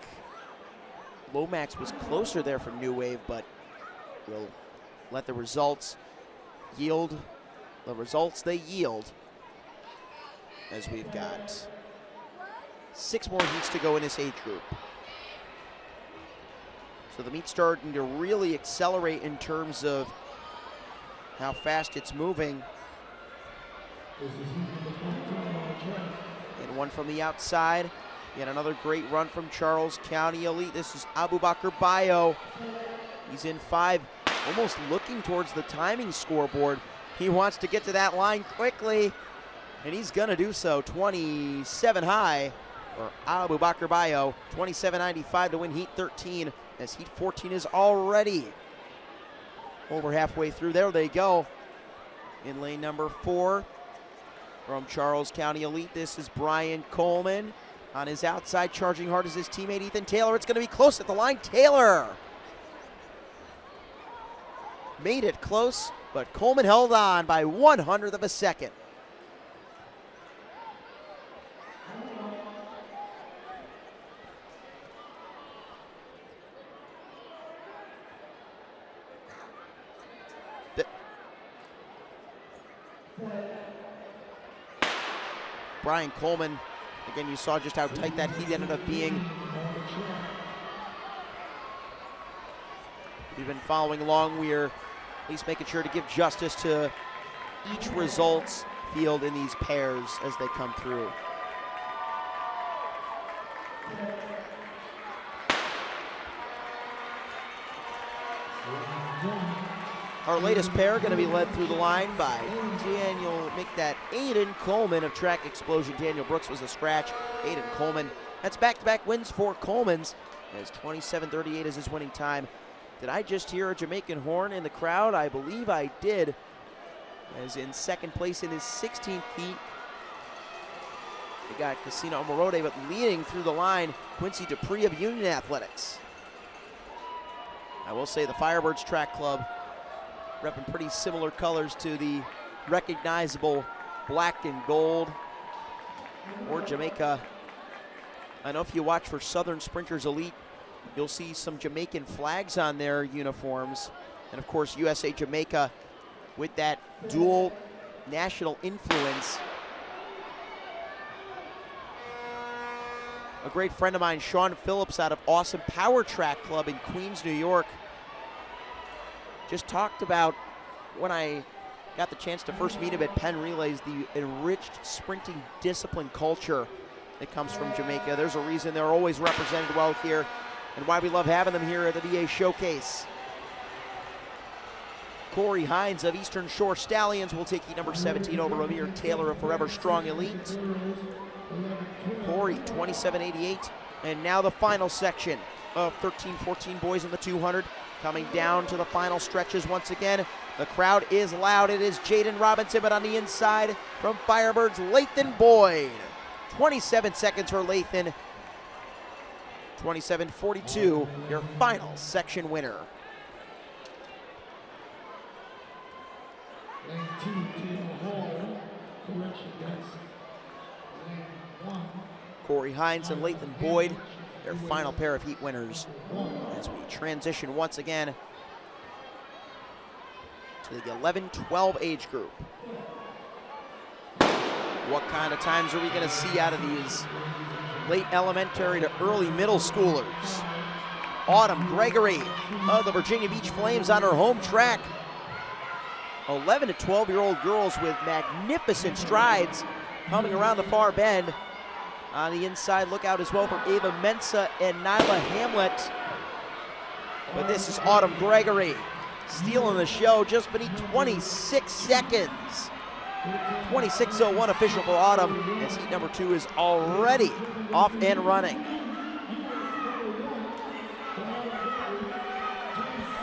Lomax was closer there from New Wave, but we'll let the results yield the results they yield, as we've got 6 more heats to go in this age group. So the meet's starting to really accelerate in terms of how fast it's moving. And one from the outside. Yet another great run from Charles County Elite. This is Abubakar Bayo. He's in 5, almost looking towards the timing scoreboard. He wants to get to that line quickly, and he's gonna do so. 27 high for Abubakar Bayo. 27.95 to win Heat 13, as Heat 14 is already over halfway through. There they go. In lane number 4 from Charles County Elite, this is Brian Coleman. On his outside, charging hard is his teammate Ethan Taylor. It's gonna be close at the line. Taylor made it close, but Coleman held on by 1/100th of a second. Brian Coleman, again, you saw just how tight that heat ended up being. If you've been following along, we're at least making sure to give justice to each results field in these pairs as they come through. Our latest pair going to be led through the line by Daniel, make that Aiden Coleman of Track Explosion. Daniel Brooks was a scratch. Aiden Coleman, that's back-to-back wins for Coleman's, as 27.38 is his winning time. Did I just hear a Jamaican horn in the crowd? I believe I did, as in second place in his 16th heat. We got Casino Morode, but leading through the line, Quincy Dupree of Union Athletics. I will say the Firebirds Track Club repping pretty similar colors to the recognizable black and gold, or Jamaica. I know if you watch for Southern Sprinters Elite, you'll see some Jamaican flags on their uniforms. And of course, USA Jamaica with that dual national influence. A great friend of mine, Sean Phillips, out of Awesome Power Track Club in Queens, New York, just talked about, when I got the chance to first meet him at Penn Relays, the enriched sprinting discipline culture that comes from Jamaica. There's a reason they're always represented well here, and why we love having them here at the VA Showcase. Corey Hines of Eastern Shore Stallions will take heat number 17 over Amir Taylor of Forever Strong Elite. Corey, 27.88. And now the final section of 13-14 boys in the 200. Coming down to the final stretches once again. The crowd is loud. It is Jaden Robinson, but on the inside from Firebirds, Lathan Boyd. 27 seconds for Lathan. 27.42, your final section winner. Lane 2, Taylor Hall. Correction, that's lane 1. Corey Hines and Lathan Boyd, their final pair of heat winners, as we transition once again to the 11-12 age group. What kind of times are we going to see out of these late elementary to early middle schoolers? Autumn Gregory of the Virginia Beach Flames on her home track. 11 to 12-year-old girls with magnificent strides coming around the far bend. On the inside, look out as well for Ava Mensah and Nyla Hamlet. But this is Autumn Gregory stealing the show just beneath 26 seconds. 26:01 official for Autumn, as heat number 2 is already off and running.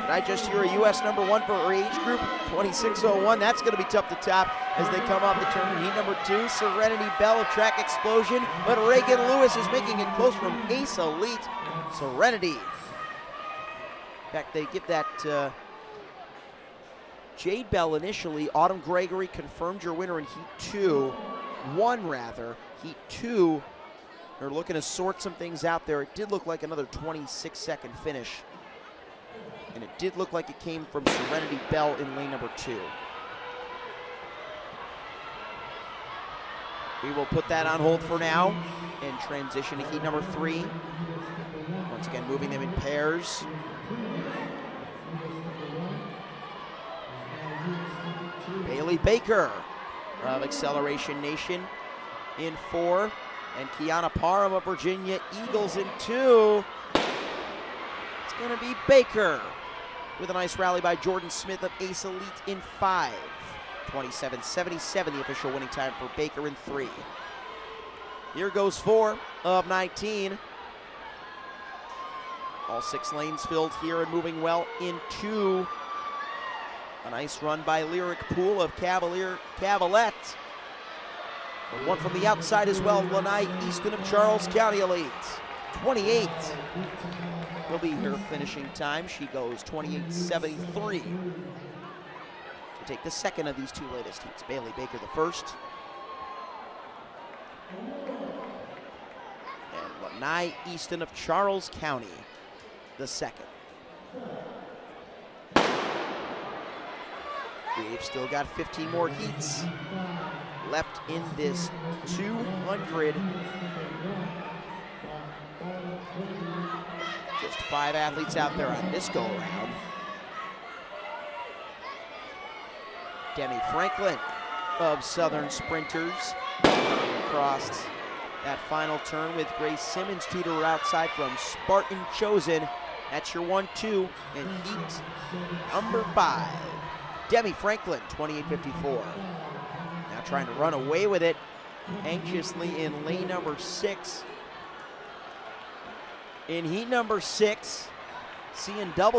Did I just hear a U.S. number 1 for her age group? 26:01, that's going to be tough to top as they come off the turn in heat number 2. Serenity Bell, track explosion, but Reagan Lewis is making it close from Ace Elite. Serenity. In fact, they give that Jade Bell initially. Autumn Gregory confirmed your winner in heat 1 rather. Heat 2, they're looking to sort some things out there. It did look like another 26-second finish. And it did look like it came from Serenity Bell in lane number 2. We will put that on hold for now and transition to heat number 3. Once again, moving them in pairs. Bailey Baker of Acceleration Nation in 4. And Kiana Parham of Virginia Eagles in 2. It's going to be Baker with a nice rally by Jordan Smith of Ace Elite in 5. 27:77 the official winning time for Baker in 3. Here goes 4 of 19. All 6 lanes filled here and moving well in 2. A nice run by Lyric Pool of Cavalette. But one from the outside as well, Lanai Easton of Charles County Elite. 28 will be her finishing time. She goes 28:73 to take the second of these 2 latest heats. Bailey Baker the first. And Lanai Easton of Charles County the second. We've still got 15 more heats left in this 200. Just 5 athletes out there on this go-around. Demi Franklin of Southern Sprinters coming across that final turn with Grace Simmons to her outside from Spartan Chosen. That's your 1-2 in heat number 5. Demi Franklin, 28:54. Now trying to run away with it anxiously in lane number 6. In heat number 6, seeing double